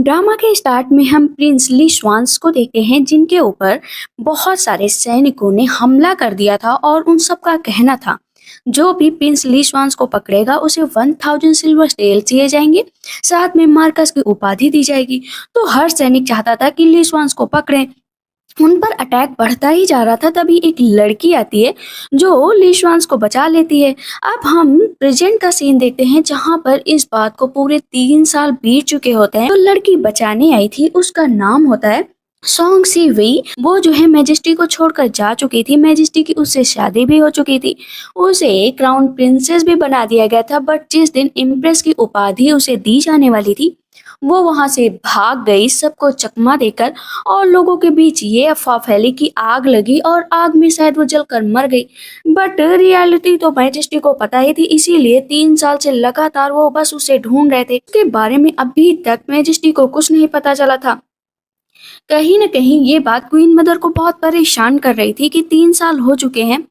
Drama के start में हम प्रिंस ली श्वांस को देखते हैं जिनके ऊपर बहुत सारे सैनिकों ने हमला कर दिया था और उन सब का कहना था जो भी प्रिंस ली श्वांस को पकड़ेगा उसे 1000 सिल्वर स्टेल दिए जाएंगे, साथ में मार्कस की उपाधि दी जाएगी। तो हर सैनिक चाहता था कि ली श्वांस को पकड़े। उन पर अटैक बढ़ता ही जा रहा था, तभी एक लड़की आती है जो ली श्वांस को बचा लेती है। अब हम प्रेजेंट का सीन देखते हैं जहां पर इस बात को पूरे 3 साल बीत चुके होते हैं। तो लड़की बचाने आई थी, उसका नाम होता है सॉन्ग सी वई। वो जो है मैजेस्टी को छोड़कर जा चुकी थी, मैजेस्टी की उससे शादी भी हो चुकी थी, उसे क्राउन प्रिंसेस भी बना दिया गया था। बट जिस दिन इम्प्रेस की उपाधि उसे दी जाने वाली थी वो वहां से भाग गई सबको चकमा देकर, और लोगों के बीच ये अफवाह फैली कि आग लगी और आग में शायद वो जलकर मर गई। बट रियलिटी तो मैजेस्टी को पता ही थी, इसीलिए 3 साल से लगातार वो बस उसे ढूंढ रहे थे। उसके बारे में अभी तक मैजेस्टी को कुछ नहीं पता चला था। कहीं न कहीं ये बात क्वीन मदर को बहुत परेशान कर रही थी कि 3 साल हो चुके हैं,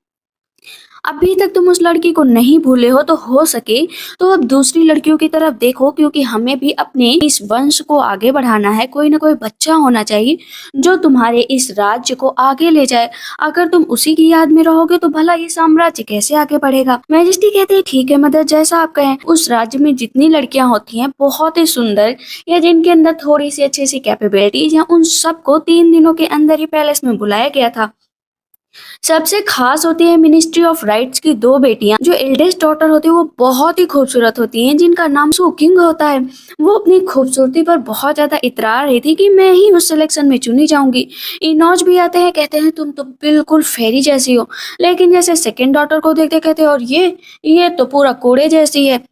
अभी तक तुम उस लड़की को नहीं भूले हो सके तो अब दूसरी लड़कियों की तरफ देखो, क्योंकि हमें भी अपने इस वंश को आगे बढ़ाना है। कोई ना कोई बच्चा होना चाहिए जो तुम्हारे इस राज्य को आगे ले जाए। अगर तुम उसी की याद में रहोगे तो भला ये साम्राज्य कैसे आगे बढ़ेगा। मैजेस्टी कहते हैं ठीक है मदर, जैसा आप कहें। उस राज्य में जितनी लड़कियां होती हैं बहुत ही सुंदर या जिनके अंदर थोड़ी सी अच्छी सी कैपेबिलिटीज या उन सबको 3 दिनों के अंदर ही पैलेस में बुलाया गया था। सबसे खास होती है मिनिस्ट्री ऑफ राइट्स की 2 बेटियां। जो एल्डेस्ट डॉटर होती है वो बहुत ही खूबसूरत होती हैं, जिनका नाम सू किंग होता है। वो अपनी खूबसूरती पर बहुत ज्यादा इतरा रही थी कि मैं ही उस सिलेक्शन में चुनी जाऊंगी। इनॉज भी आते हैं, कहते हैं तुम तो बिल्कुल फेरी जैसी हो, लेकिन जैसे सेकेंड डॉटर को देखते कहते हैं और ये तो पूरा कूड़े जैसी है।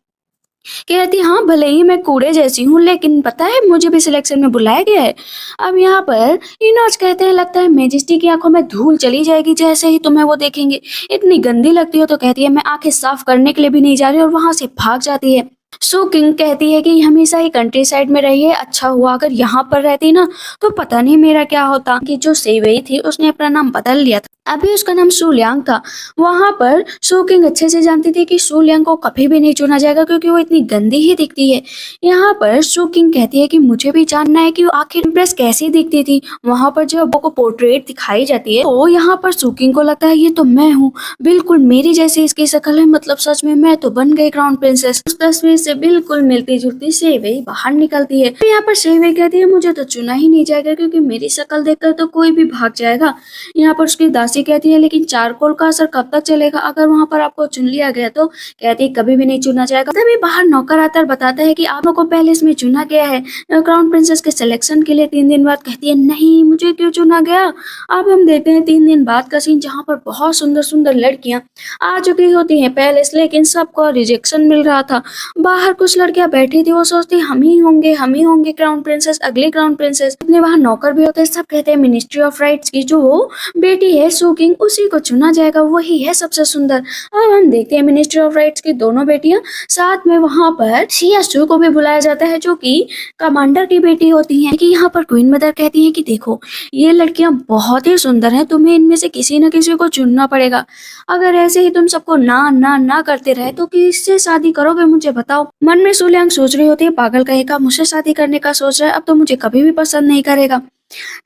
कहती हाँ भले ही मैं कूड़े जैसी हूँ, लेकिन पता है मुझे भी सिलेक्शन में बुलाया गया है। अब यहाँ पर इनोज कहते हैं लगता है मैजेस्टी की आंखों में धूल चली जाएगी जैसे ही तुम्हें वो देखेंगे, इतनी गंदी लगती हो। तो कहती है मैं आंखें साफ करने के लिए भी नहीं जा रही, और वहां से भाग जाती है। सो किंग कहती है कि हमेशा ही कंट्री साइड में रहिए, अच्छा हुआ अगर यहाँ पर रहती ना तो पता नहीं मेरा क्या होता। कि जो सेवई थी उसने अपना नाम बदल लिया था, अभी उसका नाम सू लियांग था। वहां पर सू किंग अच्छे से जानती थी कि सू लियांग को कभी भी नहीं चुना जाएगा क्योंकि वो इतनी गंदी ही दिखती है। यहाँ पर सू किंग कहती है कि मुझे भी जानना है कि वो आखिर इम्प्रेस कैसी दिखती थी। वहां पर जब वो पोर्ट्रेट दिखाई जाती है तो यहाँ पर सू किंग को लगता है ये तो मैं हूँ, बिल्कुल मेरी जैसी इसकी शक्ल है, मतलब सच में मैं तो बन गई क्राउन प्रिंसेस। उस तस्वीर से बिल्कुल मिलती जुलती सेवई बाहर निकलती है। तो यहाँ पर सेवई कहती है मुझे तो चुना ही नहीं जाएगा क्योंकि मेरी शक्ल देखकर तो कोई भी भाग जाएगा। यहाँ पर उसकी दासी कहती है लेकिन चारकोल का असर कब तक चलेगा, अगर वहां पर आपको चुन लिया गया तो। कहती है कभी भी नहीं चुना जाएगा। तभी बाहर नौकर आता है, बताता है कि आप लोगों को पहले इसमें चुना गया है क्राउन प्रिंसेस के सिलेक्शन के लिए 3 दिन बाद। कहती है नहीं मुझे क्यों चुना गया। अब हम देखते हैं 3 दिन बाद का सीन जहाँ पर बहुत सुंदर सुंदर लड़कियां आ चुकी होती है पैलेस, लेकिन सबको रिजेक्शन मिल रहा था। बाहर कुछ लड़कियां बैठी थी, वो सोचती हम ही होंगे क्राउन प्रिंसेस, अगली क्राउन प्रिंसेस। अपने वहां नौकर भी होते हैं, सब कहते हैं मिनिस्ट्री ऑफ राइट्स की जो बेटी है सू किंग उसी को चुना जाएगा, वही है सबसे सुंदर। अब हम देखते हैं मिनिस्ट्री ऑफ राइट्स की दोनों बेटियां, साथ में वहां पर सियासू को भी बुलाया जाता है जो कि कमांडर की बेटी होती है। कि यहाँ पर क्वीन मदर कहती है कि देखो ये लड़कियां बहुत ही सुंदर हैं, तुम्हें इनमें से किसी न किसी को चुनना पड़ेगा। अगर ऐसे ही तुम सबको ना ना ना करते रहे तो किससे शादी करोगे मुझे बताओ। मन में सू लियांग सोच रही होती है पागल कहेगा मुझसे शादी करने का सोच रहा है, अब तो मुझे कभी भी पसंद नहीं करेगा।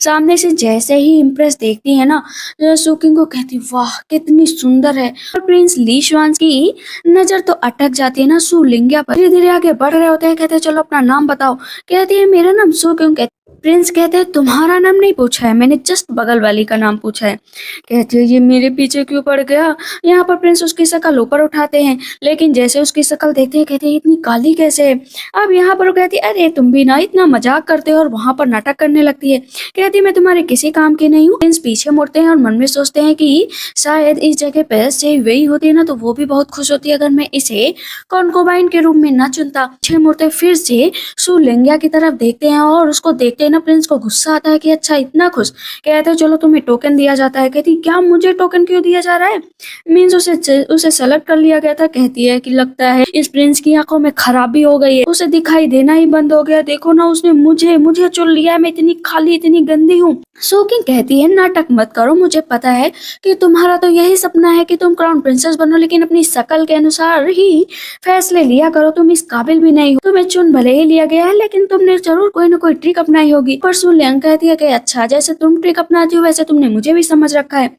सामने से जैसे ही इम्प्रेस देखती है ना सू किंग को कहती वाह कितनी सुंदर है। और प्रिंस ली श्वांस की नजर तो अटक जाती है ना सू लिंगिया पर। धीरे धीरे आगे बढ़ रहे होते हैं, कहते हैं चलो अपना नाम बताओ। कहती है मेरा नाम सू किंग। प्रिंस कहते हैं तुम्हारा नाम नहीं पूछा है, मैंने जस्ट बगल वाली का नाम पूछा है। कहती है ये मेरे पीछे क्यों पड़ गया। यहाँ पर प्रिंस उसकी शक्ल ऊपर उठाते हैं, लेकिन जैसे उसकी शक्ल देखते हैं कहते हैं इतनी काली कैसे है। अब यहाँ पर वो कहती है अरे तुम भी ना इतना मजाक करते हो, और वहां पर नाटक करने लगती है। कहती मैं तुम्हारे किसी काम की नहीं हूँ। प्रिंस पीछे मुड़ते हैं और मन में सोचते हैं कि शायद इस जगह पे से वही होती है ना तो वो भी बहुत खुश होती है अगर मैं इसे कॉन्कोबाइन के रूप में न चुनता। पीछे मुड़ते फिर से सू लिंगिया की तरफ देखते हैं और उसको देखते हैं ना प्रिंस को गुस्सा आता है कि अच्छा इतना खुश। कहते हैं चलो तुम्हें टोकन दिया जाता है। कहती क्या मुझे टोकन क्यों दिया जा रहा है, मीन्स उसे सेलेक्ट कर लिया गया था। कहती है कि लगता है इस प्रिंस की आंखों में खराबी हो गई है, उसे दिखाई देना ही बंद हो गया। देखो ना उसने मुझे चुन लिया है, मैं इतनी इतनी गंदी हूँ। सोकिंग कहती है नाटक मत करो, मुझे पता है कि तुम्हारा तो यही सपना है कि तुम क्राउन प्रिंसेस बनो, लेकिन अपनी शकल के अनुसार ही फैसले लिया करो। तुम इस काबिल भी नहीं हो, तुम्हें चुन भले ही लिया गया है लेकिन तुमने जरूर कोई न कोई ट्रिक अपनाई होगी। पर सु लियांग कहती है कि अच्छा, जैसे तुम ट्रिक अपनाती हो वैसे तुमने मुझे भी समझ रखा है।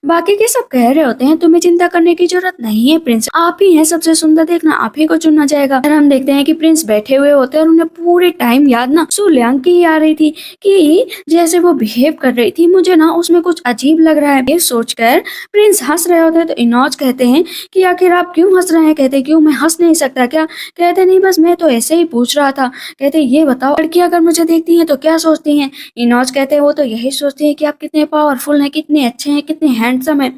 बाकी के सब कह रहे होते हैं तुम्हें चिंता करने की जरूरत नहीं है प्रिंस, आप ही हैं सबसे सुंदर, देखना आप ही को चुना जाएगा। और हम देखते हैं कि प्रिंस बैठे हुए होते हैं और उन्हें पूरे टाइम याद ना सु लियांग की ही आ रही थी कि जैसे वो बिहेव कर रही थी, मुझे ना उसमें कुछ अजीब लग रहा है। ये सोचकर प्रिंस हंस रहे होते हैं तो इनोज कहते हैं कि आखिर आप क्यों हंस रहे हैं। कहते क्यों, मैं हंस नहीं सकता क्या। कहते नहीं, बस मैं तो ऐसे ही पूछ रहा था। कहते ये बताओ लड़कियां अगर मुझे देखती हैं तो क्या सोचती हैं। इनोज कहते हैं वो तो यही सोचती है कि आप कितने पावरफुल हैं, कितने अच्छे हैं, कितने हैंडसम हैं।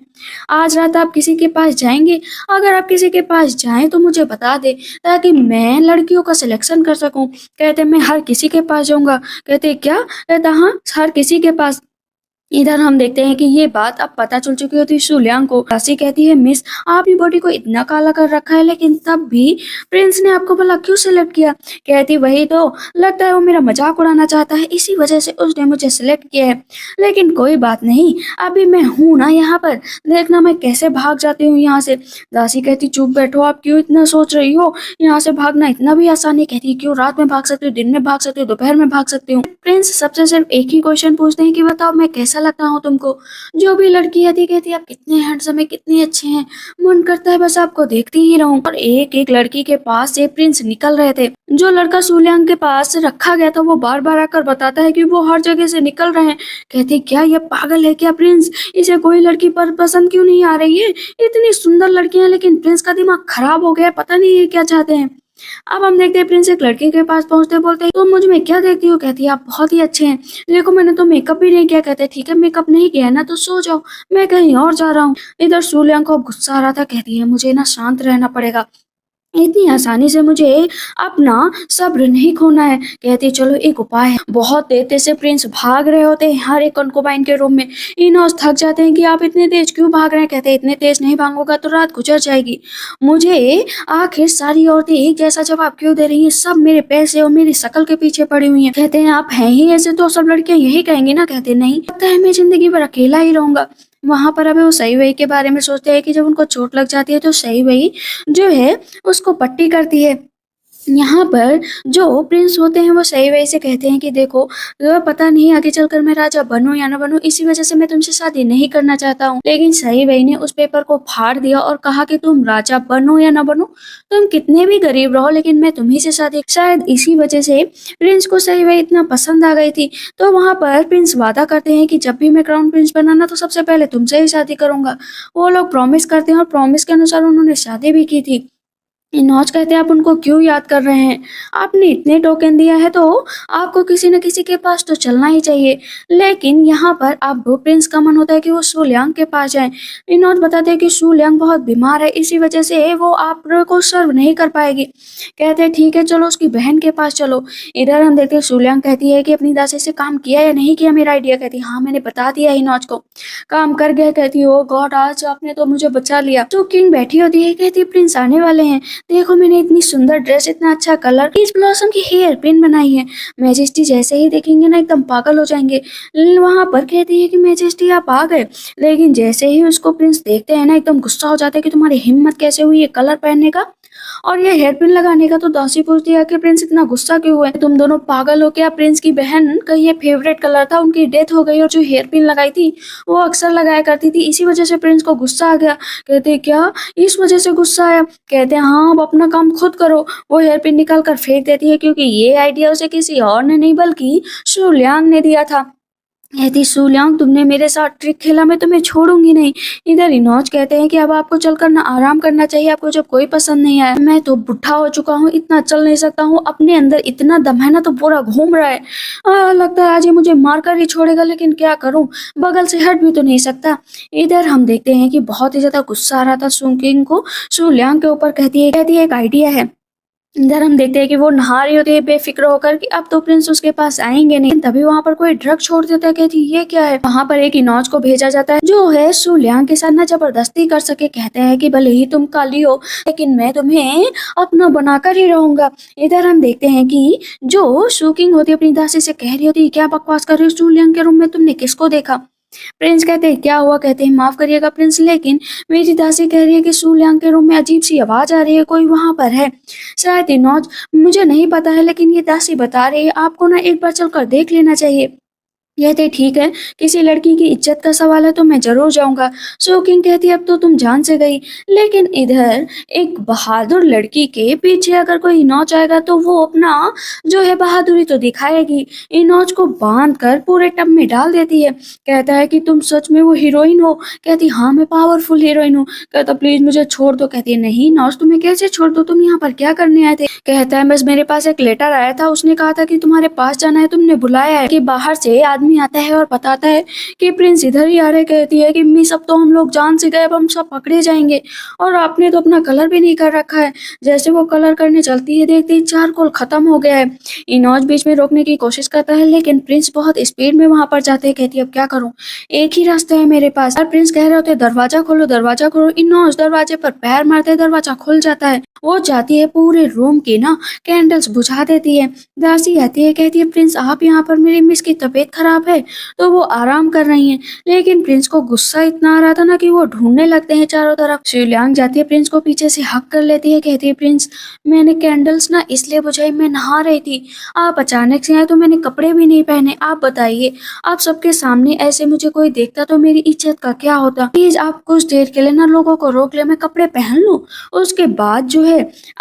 आज रात आप किसी के पास जाएंगे, अगर आप किसी के पास जाएं तो मुझे बता दे ताकि मैं लड़कियों का सिलेक्शन कर सकूं। कहते मैं हर किसी के पास जाऊंगा। कहते क्या। कहता हाँ, हर किसी के पास। इधर हम देखते हैं कि ये बात अब पता चल चुकी होती है सु लियांग को। राशि कहती है मिस, आपकी बॉडी को इतना काला कर रखा है लेकिन तब भी प्रिंस ने आपको भला क्यों सिलेक्ट किया। कहती वही तो, लगता है वो मेरा मजाक उड़ाना चाहता है, इसी वजह से उसने मुझे सिलेक्ट किया है। लेकिन कोई बात नहीं, अभी मैं हूँ ना यहाँ पर, देखना मैं कैसे भाग जाती हूँ यहाँ से। दासी कहती चुप बैठो, आप क्यों इतना सोच रही हो, यहाँ से भागना इतना भी आसान नहीं। कहती क्यों, रात में भाग सकती हूँ, दिन में भाग सकती हूँ, दोपहर में भाग सकती हूँ। प्रिंस सबसे सिर्फ एक ही क्वेश्चन पूछते हैं कि बताओ मैं कैसा लगता हूँ तुमको। जो भी लड़की आती कहती आप कितने हैंडसम है, कितने अच्छे हैं, मन करता है बस आपको देखती ही रहूं। और एक एक लड़की के पास से प्रिंस निकल रहे थे। जो लड़का सु लियांग के पास रखा गया था वो बार बार आकर बताता है कि वो हर जगह से निकल रहे हैं। कहते क्या ये पागल है क्या प्रिंस, इसे कोई लड़की पर पसंद क्यों नहीं आ रही है, इतनी सुंदर लड़कियां। लेकिन प्रिंस का दिमाग खराब हो गया, पता नहीं ये क्या चाहते हैं। अब हम देखते हैं प्रिंस एक लड़के के पास पहुंचते बोलते हैं तुम मुझ में क्या देखती हो। कहती है आप बहुत ही अच्छे हैं, देखो मैंने तो मेकअप भी नहीं किया। कहते ठीक है, मेकअप नहीं किया ना तो सो जाओ, मैं कहीं और जा रहा हूँ। इधर सु लियांग को गुस्सा आ रहा था। कहती है मुझे ना शांत रहना पड़ेगा, इतनी आसानी से मुझे अपना सब्र नहीं खोना है। कहती चलो एक उपाय है। बहुत तेज से प्रिंस भाग रहे होते हैं हर एक कंकुबाइन के रूम में। इनोस थक जाते हैं कि आप इतने तेज क्यों भाग रहे हैं। कहते हैं इतने तेज नहीं भागूंगा तो रात गुजर जाएगी। मुझे आखिर सारी औरतें एक जैसा जवाब क्यों दे रही हैं, सब मेरे पैसे और मेरी शकल के पीछे पड़ी हुई हैं। कहते हैं आप हैं ही ऐसे तो सब लड़कियां यही कहेंगी ना। कहते नहीं, लगता है मैं जिंदगी भर अकेला ही रहूंगा। वहां पर अभी वो सही वही के बारे में सोचते हैं कि जब उनको चोट लग जाती है तो सही वही जो है उसको पट्टी करती है। यहाँ पर जो प्रिंस होते हैं वो सही वही से कहते हैं कि देखो पता नहीं आगे चलकर मैं राजा बनूं या ना बनूं, इसी वजह से मैं तुमसे शादी नहीं करना चाहता हूँ। लेकिन सही वही ने उस पेपर को फाड़ दिया और कहा कि तुम राजा बनो या ना बनो, तुम कितने भी गरीब रहो लेकिन मैं तुम्ही से शादी। शायद इसी वजह से प्रिंस को सही वही इतना पसंद आ गई थी। तो वहां पर प्रिंस वादा करते हैं कि जब भी मैं क्राउन प्रिंस बनाना तो सबसे पहले तुमसे ही शादी करूंगा। वो लोग प्रॉमिस करते हैं और प्रॉमिस के अनुसार उन्होंने शादी भी की थी। इनोज कहते हैं आप उनको क्यों याद कर रहे हैं, आपने इतने टोकन दिया है तो आपको किसी न किसी के पास तो चलना ही चाहिए। लेकिन यहाँ पर अब प्रिंस का मन होता है कि वो सु लियांग के पास जाए। इनोज बताते हैं कि सु लियांग बहुत बीमार है, इसी वजह से वो आप को सर्व नहीं कर पाएगी। कहते हैं ठीक है चलो उसकी बहन के पास चलो। इधर हम देखते हैं सु लियांग कहती है कि अपनी दासी से काम किया या नहीं किया मेरा आइडिया। कहती है हाँ मैंने बता दिया इनोज को, काम कर गया। कहती है ओ गॉड, आज आपने तो मुझे बचा लिया। तो किंग बैठी होती है, कहती प्रिंस आने वाले हैं, देखो मैंने इतनी सुंदर ड्रेस, इतना अच्छा कलर, इस ब्लॉसम की हेयर पिन बनाई है। मैजेस्टी जैसे ही देखेंगे ना एकदम पागल हो जाएंगे। वहां पर कहती है कि मैजेस्टी आप आ गए, लेकिन जैसे ही उसको प्रिंस देखते हैं ना एकदम गुस्सा हो जाते हैं कि तुम्हारी हिम्मत कैसे हुई ये कलर पहनने का और ये हेयर पिन लगाने का। तो दासी पूछती है कि प्रिंस इतना गुस्सा क्यों हुआ है, तुम दोनों पागल हो क्या। प्रिंस की बहन का ये फेवरेट कलर था, उनकी डेथ हो गई और जो हेयर पिन लगाई थी वो अक्सर लगाया करती थी, इसी वजह से प्रिंस को गुस्सा आ गया। कहते क्या इस वजह से गुस्सा आया। कहते हैं हाँ अब अपना काम खुद करो। वो हेयर पिन निकाल कर फेंक देती है क्योंकि ये आइडिया उसे किसी और ने नहीं बल्कि शु लियांग ने दिया था। कहती सु लियांग तुमने मेरे साथ ट्रिक खेला, मैं तुम्हें छोड़ूंगी नहीं। इधर इनोज कहते हैं कि अब आपको चलकर ना आराम करना चाहिए, आपको जब कोई पसंद नहीं आया। मैं तो बुढ़ा हो चुका हूँ, इतना चल नहीं सकता हूँ, अपने अंदर इतना दम है ना तो पूरा घूम रहा है। लगता है आज ये मुझे मारकर ही छोड़ेगा, लेकिन क्या करूँ, बगल से हट भी तो नहीं सकता। इधर हम देखते हैं कि बहुत ही ज्यादा गुस्सा आ रहा था सु किंग को सु लियांग के ऊपर। कहती है एक आइडिया है, इधर हम देखते हैं कि वो नहा रही होती है बेफिक्र होकर कि अब तो प्रिंस उसके पास आएंगे नहीं। तभी वहाँ पर कोई ड्रग छोड़ देता है। कहती ये क्या है। वहाँ पर एक इनोज को भेजा जाता है जो है सु लियांग के साथ ना जबरदस्ती कर सके। कहते हैं कि भले ही तुम काली हो लेकिन मैं तुम्हें अपना बनाकर ही रहूंगा। इधर हम देखते हैं कि जो सु किंग होती है अपनी दासी से कह रही होती है क्या बकवास कर रही हो सु लियांग के रूम में तुमने किसको देखा। प्रिंस कहते हैं क्या हुआ। कहते हैं माफ करिएगा प्रिंस लेकिन मेरी दासी कह रही है कि सु लियांग के रूम में अजीब सी आवाज आ रही है कोई वहां पर है। शायद इनोज मुझे नहीं पता है लेकिन ये दासी बता रही है आपको ना एक बार चलकर देख लेना चाहिए। कहते ठीक है किसी लड़की की इज्जत का सवाल है तो मैं जरूर जाऊंगा। सो किंग कहती अब तो तुम जान से गई। लेकिन इधर एक बहादुर लड़की के पीछे अगर कोई इनोज आएगा तो वो अपना जो है बहादुरी तो दिखाएगी। इनोज को बांध कर पूरे टब में डाल देती है। कहता है कि तुम सच में वो हीरोइन हो। कहती हाँ मैं पावरफुल हीरोइन हूँ। कहता प्लीज मुझे छोड़ दो। कहती है नहीं इनोज तुम्हें कैसे छोड़ दो तुम यहाँ पर क्या करने आए थे। कहता है बस मेरे पास एक लेटर आया था उसने कहा था कि तुम्हारे पास जाना है तुमने बुलाया है कि बाहर से आदमी आता है और बताता है कि प्रिंस इधर ही आ रहे। कहती है कि मिस अब तो हम लोग जान से गए अब हम सब पकड़े जाएंगे और आपने तो अपना कलर भी नहीं कर रखा है। जैसे वो कलर करने चलती है देखते ही चारकोल खत्म हो गया है। इनोज बीच में रोकने की कोशिश करता है लेकिन प्रिंस बहुत स्पीड में वहां पर जाते हैं। कहती है अब क्या करूं एक ही रास्ता है मेरे पास। और प्रिंस कह रहे होते दरवाजा खोलो दरवाजा खोलो। इनोज दरवाजे पर पैर मारते दरवाजा खुल जाता है। वो जाती है पूरे रूम की ना कैंडल्स बुझा देती है। दासी आती है कहती है प्रिंस आप यहाँ पर मेरी मिस की तबीयत खराब है तो वो आराम कर रही हैं। लेकिन प्रिंस को गुस्सा इतना आ रहा था ना कि वो ढूंढने लगते हैं चारों तरफ। शिवलियांग जाती है प्रिंस को पीछे से हक कर लेती है। कहती है प्रिंस मैंने कैंडल्स ना इसलिए बुझाई मैं नहा रही थी आप अचानक से आए तो मैंने कपड़े भी नहीं पहने। आप बताइए आप सबके सामने ऐसे मुझे कोई देखता तो मेरी इज्जत का क्या होता। प्लीज आप कुछ देर के लिए ना लोगों को रोक ले मैं कपड़े पहन लूं उसके बाद जो है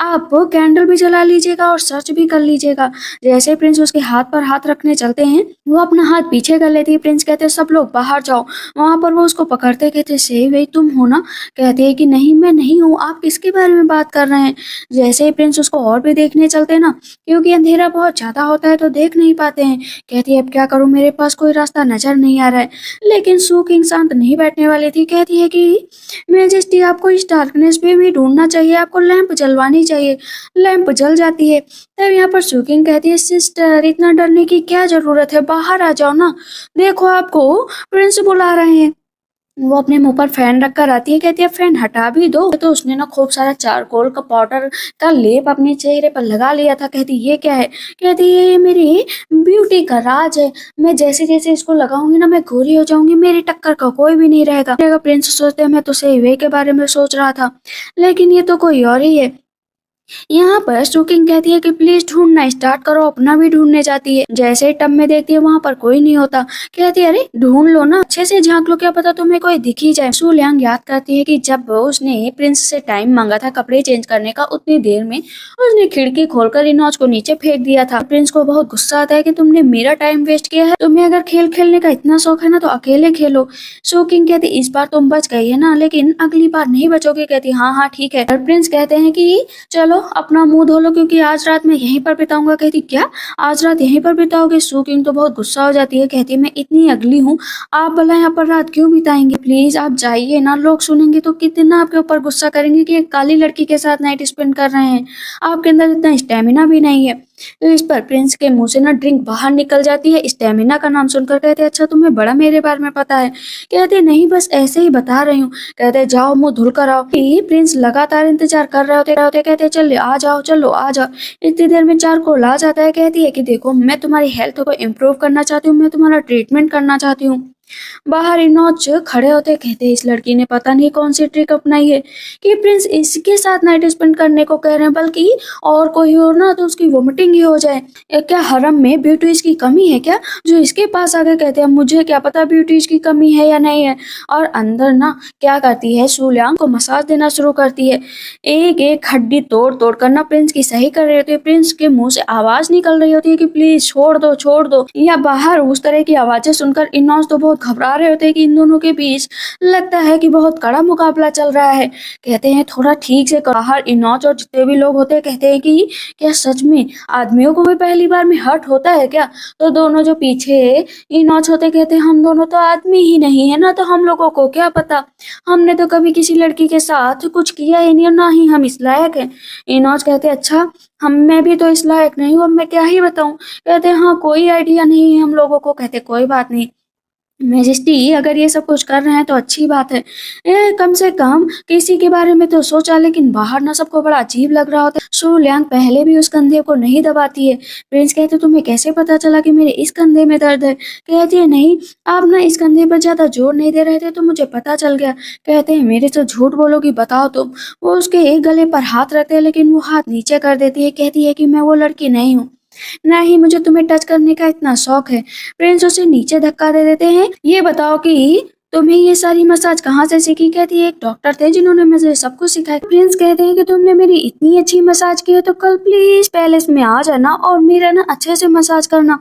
आप कैंडल भी जला लीजिएगा और सर्च भी कर लीजिएगा। जैसे प्रिंस उसके हाथ पर हाथ रखने चलते हैं वो अपना हाथ पीछे कर लेती है। प्रिंस कहते हैं सब लोग बाहर जाओ। वहां पर वो उसको पकड़ते कहते सही भाई तुम हो ना। कहते हैं कि नहीं मैं नहीं हूँ आप किसके बारे में बात कर रहे हैं। जैसे ही प्रिंस उसको और भी देखने चलते हैं ना क्योंकि अंधेरा बहुत ज्यादा होता है तो देख नहीं पाते हैं। कहती है अब क्या करूं मेरे पास कोई रास्ता नजर नहीं आ रहा है। लेकिन सू किंग शांत नहीं बैठने वाली थी। कहती है कि मैजेस्टी आपको इस डार्कनेस में भी ढूंढना चाहिए आपको लैंप जलवानी चाहिए। लैंप जल जाती है। तब यहाँ पर सुकिंग कहती है सिस्टर इतना डरने की क्या जरूरत है बाहर आ जाओ ना देखो आपको प्रिंस बुला रहे हैं। वो अपने मुंह पर फैन रख कर आती है। कहती है फैन हटा भी दो। तो उसने ना खूब सारा चारकोल का पाउडर का लेप अपने चेहरे पर लगा लिया था। कहती ये क्या है। कहती ये मेरी ब्यूटी का राज है मैं जैसे जैसे इसको लगाऊंगी ना मैं गोरी हो जाऊंगी मेरी टक्कर का कोई भी नहीं रहेगा। प्रिंस सोचते हैं मैं तो सही वे के बारे में सोच रहा था लेकिन ये तो कोई और ही है। यहाँ पर सुकिंग कहती है कि प्लीज ढूंढना स्टार्ट करो अपना भी ढूंढने जाती है। जैसे ही टब में देखती है वहां पर कोई नहीं होता। कहती है अरे ढूंढ लो ना अच्छे से झांक लो क्या पता तुम्हें कोई दिख ही जाए। सु लियांग याद करती है कि जब उसने प्रिंस से टाइम मांगा था कपड़े चेंज करने का उतनी देर में उसने खिड़की खोलकर इनोज को नीचे फेंक दिया था। प्रिंस को बहुत गुस्सा आता है कि तुमने मेरा टाइम वेस्ट किया है तुम्हें अगर खेल खेलने का इतना शौक है ना तो अकेले खेलो। सुकिंग कहती इस बार तुम बच गई है ना लेकिन अगली बार नहीं बचोगे। कहती हाँ हाँ ठीक है। और प्रिंस कहते हैं कि चलो अपना मुंह धो लो क्योंकि आज रात मैं यहीं पर बिताऊंगा। कहती क्या आज रात यहीं पर बिताओगे। सू किंग तो बहुत गुस्सा हो जाती है। कहती है मैं इतनी अगली हूँ आप भला यहाँ पर रात क्यों बिताएंगे प्लीज आप जाइए ना लोग सुनेंगे तो कितना आपके ऊपर गुस्सा करेंगे कि एक काली लड़की के साथ नाइट स्पेंड कर रहे हैं आपके अंदर इतना स्टेमिना भी नहीं है। तो इस पर प्रिंस के मुंह से ना ड्रिंक बाहर निकल जाती है। स्टेमिना का नाम सुनकर कहते अच्छा तुम्हें बड़ा मेरे बारे में पता है। कहते नहीं बस ऐसे ही बता रही हूँ। कहते जाओ मुंह धुल कर आओ। प्रिंस लगातार इंतजार कर रहे होते कहते चल आ जाओ चलो आ जाओ। इतनी देर में चारकोल आ जाता है। कहती है कि देखो मैं तुम्हारी हेल्थ को इम्प्रूव करना चाहती हूँ मैं तुम्हारा ट्रीटमेंट करना चाहती हूँ। बाहर इनोज खड़े होते कहते इस लड़की ने पता नहीं कौन सी ट्रिक अपनाई है कि प्रिंस इसके साथ नाइट स्पेंड करने को कह रहे हैं बल्कि और कोई और ना तो उसकी वोमिटिंग ही हो जाए। क्या हरम में ब्यूटीज की कमी है क्या जो इसके पास आकर कहते हैं मुझे क्या पता ब्यूटीज की कमी है या नहीं है। और अंदर ना क्या करती है सु लियांग को मसाज देना शुरू करती है। एक एक हड्डी तोड़ तोड़ कर ना प्रिंस की सही कर रही होती है। प्रिंस के मुंह से आवाज निकल रही होती है कि प्लीज छोड़ दो या बाहर उस तरह की आवाजें सुनकर इनोज तो बहुत बहुत घबरा रहे होते हैं कि इन दोनों के बीच लगता है कि बहुत कड़ा मुकाबला चल रहा है। कहते हैं थोड़ा ठीक से करो। बाहर इनोच और जितने भी लोग होते हैं कहते हैं कि क्या सच में आदमियों को भी पहली बार में हर्ट होता है क्या? तो दोनों जो पीछे इनोच होते कहते हैं हम दोनों तो आदमी ही नहीं है ना, तो हम लोगों को क्या पता, हमने तो कभी किसी लड़की के साथ कुछ किया ही नहीं और ना ही हम इस लायक हैं। इनोच कहते अच्छा हम मैं भी तो इस लायक नहीं हूँ, अब मैं क्या ही बताऊं। कहते हाँ कोई आइडिया नहीं है हम लोगों को। कहते कोई बात नहीं मैजेस्टी, अगर ये सब कुछ कर रहे हैं तो अच्छी बात है। कम से कम किसी के बारे में तो सोचा, लेकिन बाहर ना सबको बड़ा अजीब लग रहा होता है। शु लियांग पहले भी उस कंधे को नहीं दबाती है। प्रिंस कहते तुम्हें कैसे पता चला कि मेरे इस कंधे में दर्द है? कहती है नहीं, आप ना इस कंधे पर ज्यादा जोर नहीं दे रहे थे तो मुझे पता चल गया। कहते हैं मेरे से झूठ बोलोगी, बताओ तुम। वो उसके एक गले पर हाथ रखते हैं लेकिन वो हाथ नीचे कर देती है। कहती है कि मैं वो लड़की नहीं हूँ, ना ही मुझे तुम्हें टच करने का इतना शौक है। प्रिंस उसे नीचे धक्का दे देते हैं। ये बताओ कि तुम्हें ये सारी मसाज कहाँ से सीखी? कहती है एक डॉक्टर थे जिन्होंने मुझे सब कुछ सिखाया। प्रिंस कहते हैं कि तुमने मेरी इतनी अच्छी मसाज की है तो कल प्लीज पैलेस में आ जाना और मेरा ना अच्छे से मसाज करना।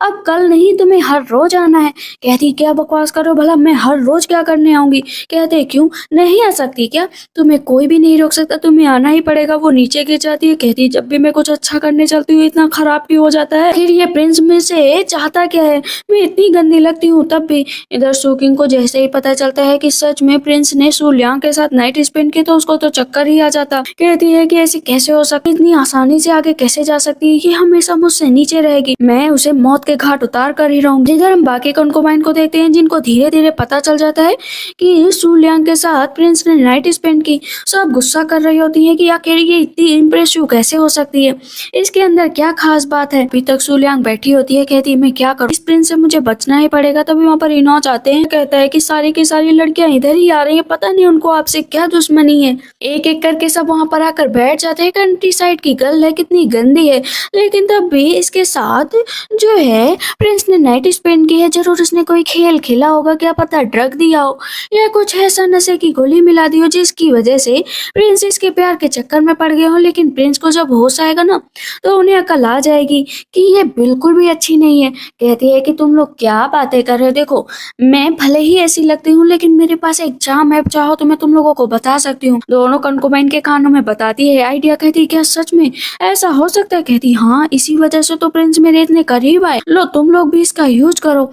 अब कल नहीं, तुम्हें हर रोज आना है। कहती क्या बकवास करो भला, मैं हर रोज क्या करने आऊंगी? कहते क्यों नहीं आ सकती क्या? तुम्हें कोई भी नहीं रोक सकता, तुम्हें आना ही पड़ेगा। वो नीचे गिर जाती है। कहती जब भी मैं कुछ अच्छा करने चलती हूँ इतना खराब क्यों हो जाता है? फिर ये प्रिंस में से चाहता क्या है? मैं इतनी गंदी लगती हूँ तब भी। इधर सुकिंग को जैसे ही पता चलता है कि सच में प्रिंस ने शु लियांग के साथ नाइट स्पेंड की तो उसको तो चक्कर ही आ जाता। कहती है कि ऐसे कैसे हो सकती, इतनी आसानी से आगे कैसे जा सकती है, कि हमेशा मुझसे नीचे रहेगी, मैं उसे मौत के घाट उतार कर ही रहूंगी। इधर हम बाकी कंकुबाइन को देखते हैं जिनको धीरे धीरे पता चल जाता है कि शु लियांग के साथ प्रिंस ने नाइट स्पेंड की। सब गुस्सा कर रही होती है कि आखिर ये इतनी इम्प्रेसिव कैसे हो सकती है, इसके अंदर क्या खास बात है। अभी तक शु लियांग बैठी होती है। कहती मैं क्या करूं, इस प्रिंस से मुझे बचना ही पड़ेगा। तभी वहाँ पर इनोच आते हैं। कहता है कि सारी की सारी लड़कियां इधर ही आ रही है, पता नहीं उनको आपसे क्या दुश्मनी है। एक एक करके सब वहाँ पर आकर बैठ जाते हैं। कंट्री साइड की गर्ल है, कितनी गंदी है, लेकिन तब भी इसके साथ जो है प्रिंस ने नाइट स्पेंड की है। जरूर उसने कोई खेल खेला होगा, क्या पता ड्रग दिया हो या कुछ ऐसा नशे की गोली मिला दी हो जिसकी वजह से प्रिंस इसके प्यार के चक्कर में पड़ गए हो। लेकिन प्रिंस को जब होश आएगा ना तो उन्हें अकल आ जाएगी कि ये बिल्कुल भी अच्छी नहीं है। कहती है कि तुम लोग क्या बातें कर रहे हो, देखो मैं भले ही ऐसी लगती हूँ लेकिन मेरे पास एक चार्म है, चाहो तो मैं तुम लोगों को बता सकती हूँ। दोनों कंकुबाइन के कानों में बताती है आइडिया। कहती है क्या सच में ऐसा हो सकता है? कहती हाँ, इसी वजह से तो प्रिंस मेरे इतने करीब आए, लो तुम लोग भी इसका यूज करो।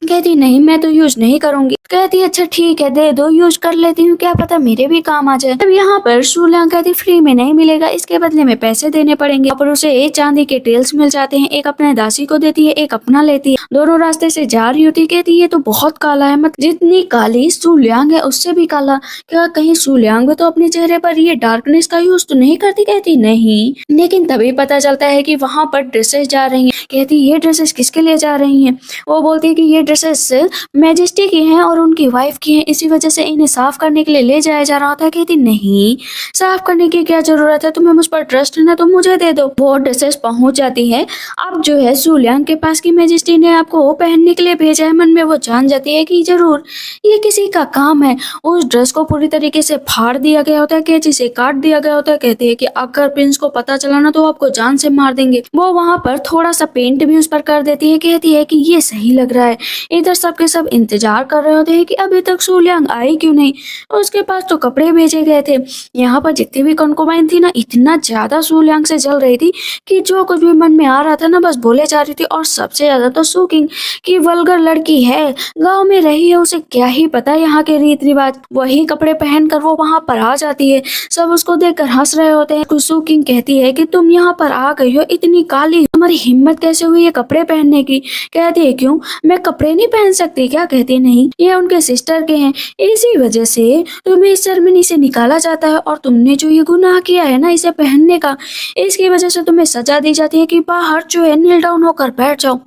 कहती नहीं मैं तो यूज नहीं करूंगी। कहती अच्छा ठीक है दे दो, यूज कर लेती हूँ, क्या पता मेरे भी काम आ जाए। अब यहाँ पर शु लियांग कहती फ्री में नहीं मिलेगा, इसके बदले में पैसे देने पड़ेंगे। पर उसे एक चांदी के टेल्स मिल जाते हैं, एक अपने दासी को देती है, एक अपना लेती है। दोनों रास्ते से जा रही होती। कहती ये तो बहुत काला है, मत जितनी काली शु लियांग है उससे भी काला। क्या कहीं शु लियांग तो अपने चेहरे पर ये डार्कनेस का यूज तो नहीं करती? कहती नहीं, लेकिन तभी पता चलता है कि वहाँ पर ड्रेसेस जा रही है। कहती ये ड्रेसेस किसके लिए जा रही है? वो बोलती है कि ये ड्रेसेस मैजेस्टी की हैं और उनकी वाइफ की हैं, इसी वजह से इन्हें साफ करने के लिए ले जाया जा रहा था। कहती नहीं, साफ करने की क्या जरूरत है, तुम्हें मुझ पर ट्रस्ट है ना तो मुझे दे दो। वो ड्रेसेस पहुंच जाती है। अब जो है शु लियांग के पास की मैजेस्टी ने आपको पहनने के लिए भेजा है। मन में वो जान जाती है कि जरूर ये किसी का काम है। उस ड्रेस को पूरी तरीके से फाड़ दिया गया होता है, कैंची से काट दिया गया होता है। कहते हैं कि अगर प्रिंस को पता चला ना तो आपको जान से मार देंगे। वो वहां पर थोड़ा सा पेंट भी उस पर कर देती है। कहती है कि ये सही लग रहा है। इधर सबके सब इंतजार कर रहे होते हैं कि अभी तक शु लियांग आई क्यों नहीं, उसके पास तो कपड़े भेजे गए थे। यहाँ पर जितनी भी कंकुबाइन थी ना इतना ज्यादा शु लियांग से जल रही थी कि जो कुछ भी मन में आ रहा था ना बस बोले जा रही थी। और सबसे ज्यादा तो सुकिंग की वल्गर लड़की है, गाँव में रही है, उसे क्या ही पता यहाँ के रीत रिवाज। वही कपड़े पहनकर वो वहाँ पर आ जाती है। सब उसको देखकर हंस रहे होते हैं। सुकिंग कहती है कि तुम यहाँ पर आ गई हो इतनी काली, तुम्हारी हिम्मत कैसे हुई ये कपड़े पहनने की? कहती है क्यों, मैं कपड़े नहीं पहन सकती क्या? कहती नहीं, ये उनके सिस्टर के हैं, इसी वजह से तुम्हें इस सेरेमनी से निकाला जाता है। और तुमने जो ये गुनाह किया है ना इसे पहनने का, इसकी वजह से तुम्हें सजा दी जाती है कि बाहर जो है नील डाउन होकर बैठ जाओ।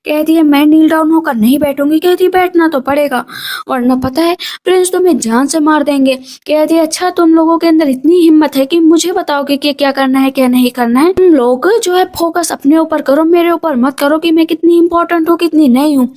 कहती है मैं नील डाउन होकर नहीं बैठूंगी। कहती बैठना तो पड़ेगा वरना पता है प्रिंस तुम्हें जान से मार देंगे। कहती है अच्छा तुम लोगों के अंदर इतनी हिम्मत है कि मुझे बताओगे कि क्या करना है क्या नहीं करना है। तुम लोग जो है फोकस अपने ऊपर करो, मेरे ऊपर मत करो कि मैं कितनी इंपॉर्टेंट हूँ कितनी नहीं हूँ।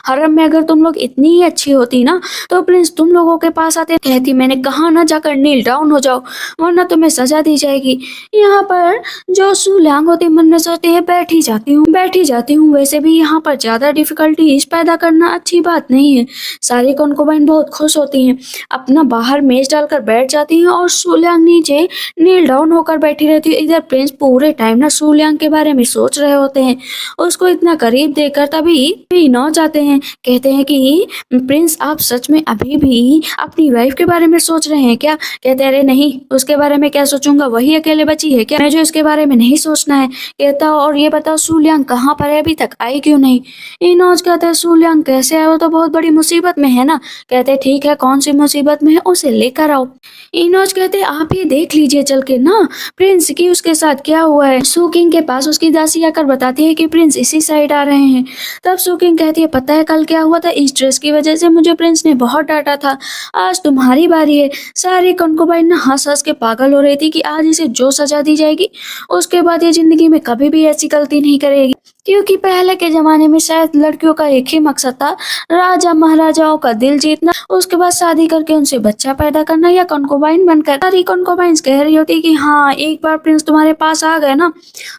हरम में अगर तुम लोग इतनी ही अच्छी होती ना तो प्रिंस तुम लोगों के पास आते। कहती मैंने कहा ना जाकर नील डाउन हो जाओ वरना तुम्हें सजा दी जाएगी। यहाँ पर जो शु लियांग होती मन में सोचती है बैठ ही जाती हूँ वैसे भी यहाँ पर ज़्यादा डिफ़िकल्टीज़ पैदा करना अच्छी बात नहीं है। सारी कॉन्कुबाइन बहुत खुश होती हैं, अपना बाहर मेज़ डालकर बैठ जाती हैं और सूलियांग नीचे नील डाउन होकर बैठी रहती है। इधर प्रिंस पूरे टाइम ना सूलियांग के बारे में सोच रहे होते हैं। उसको इतना करीब देखकर तभी नौ जाते हैं, कहते हैं कि प्रिंस आप सच में अभी भी अपनी वाइफ के बारे में सोच रहे हैं क्या? कहते हैं अरे नहीं, उसके बारे में क्या सोचूंगा, वही अकेले बची है क्या, मुझे उसके बारे में नहीं सोचना है। कहता और ये बताओ सूलियांग कहाँ पर है, अभी तक आई क्यों नहीं? इनोज कहते हैं सूलियांग कैसे है, वो तो बहुत बड़ी मुसीबत में है ना। कहते ठीक है, कौन सी मुसीबत में है, उसे लेकर आओ। इनोज कहते आप ही देख लीजिए चल के ना प्रिंस की उसके साथ क्या हुआ है। सुकिंग के पास उसकी दासी आकर बताती है कि प्रिंस इसी साइड आ रहे हैं। तब सुकिंग कहती है पता है कल क्या हुआ था, इस ड्रेस की वजह से मुझे प्रिंस ने बहुत डांटा था, आज तुम्हारी बारी है। सारी कंकुबाइन ना हंस हंस के पागल हो रही थी कि आज इसे जो सजा दी जाएगी उसके बाद ये जिंदगी में कभी भी ऐसी गलती नहीं करेगी, क्योंकि पहले के जमाने में शायद लड़कियों का एक ही मकसद था, राजा महाराजाओं का दिल जीतना, उसके बाद शादी करके उनसे बच्चा पैदा करना या कंकुबाइन बनकर। सारी कंकुबाइन्स कह रही होती कि हाँ एक बार प्रिंस तुम्हारे पास आ गए ना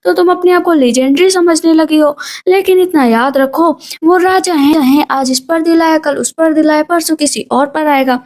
तो तुम अपने आप को लेजेंडरी समझने लगी हो, लेकिन इतना याद रखो वो राजा हैं, आज इस पर दिल आया कल उस पर दिल आया परसों किसी और पर आएगा।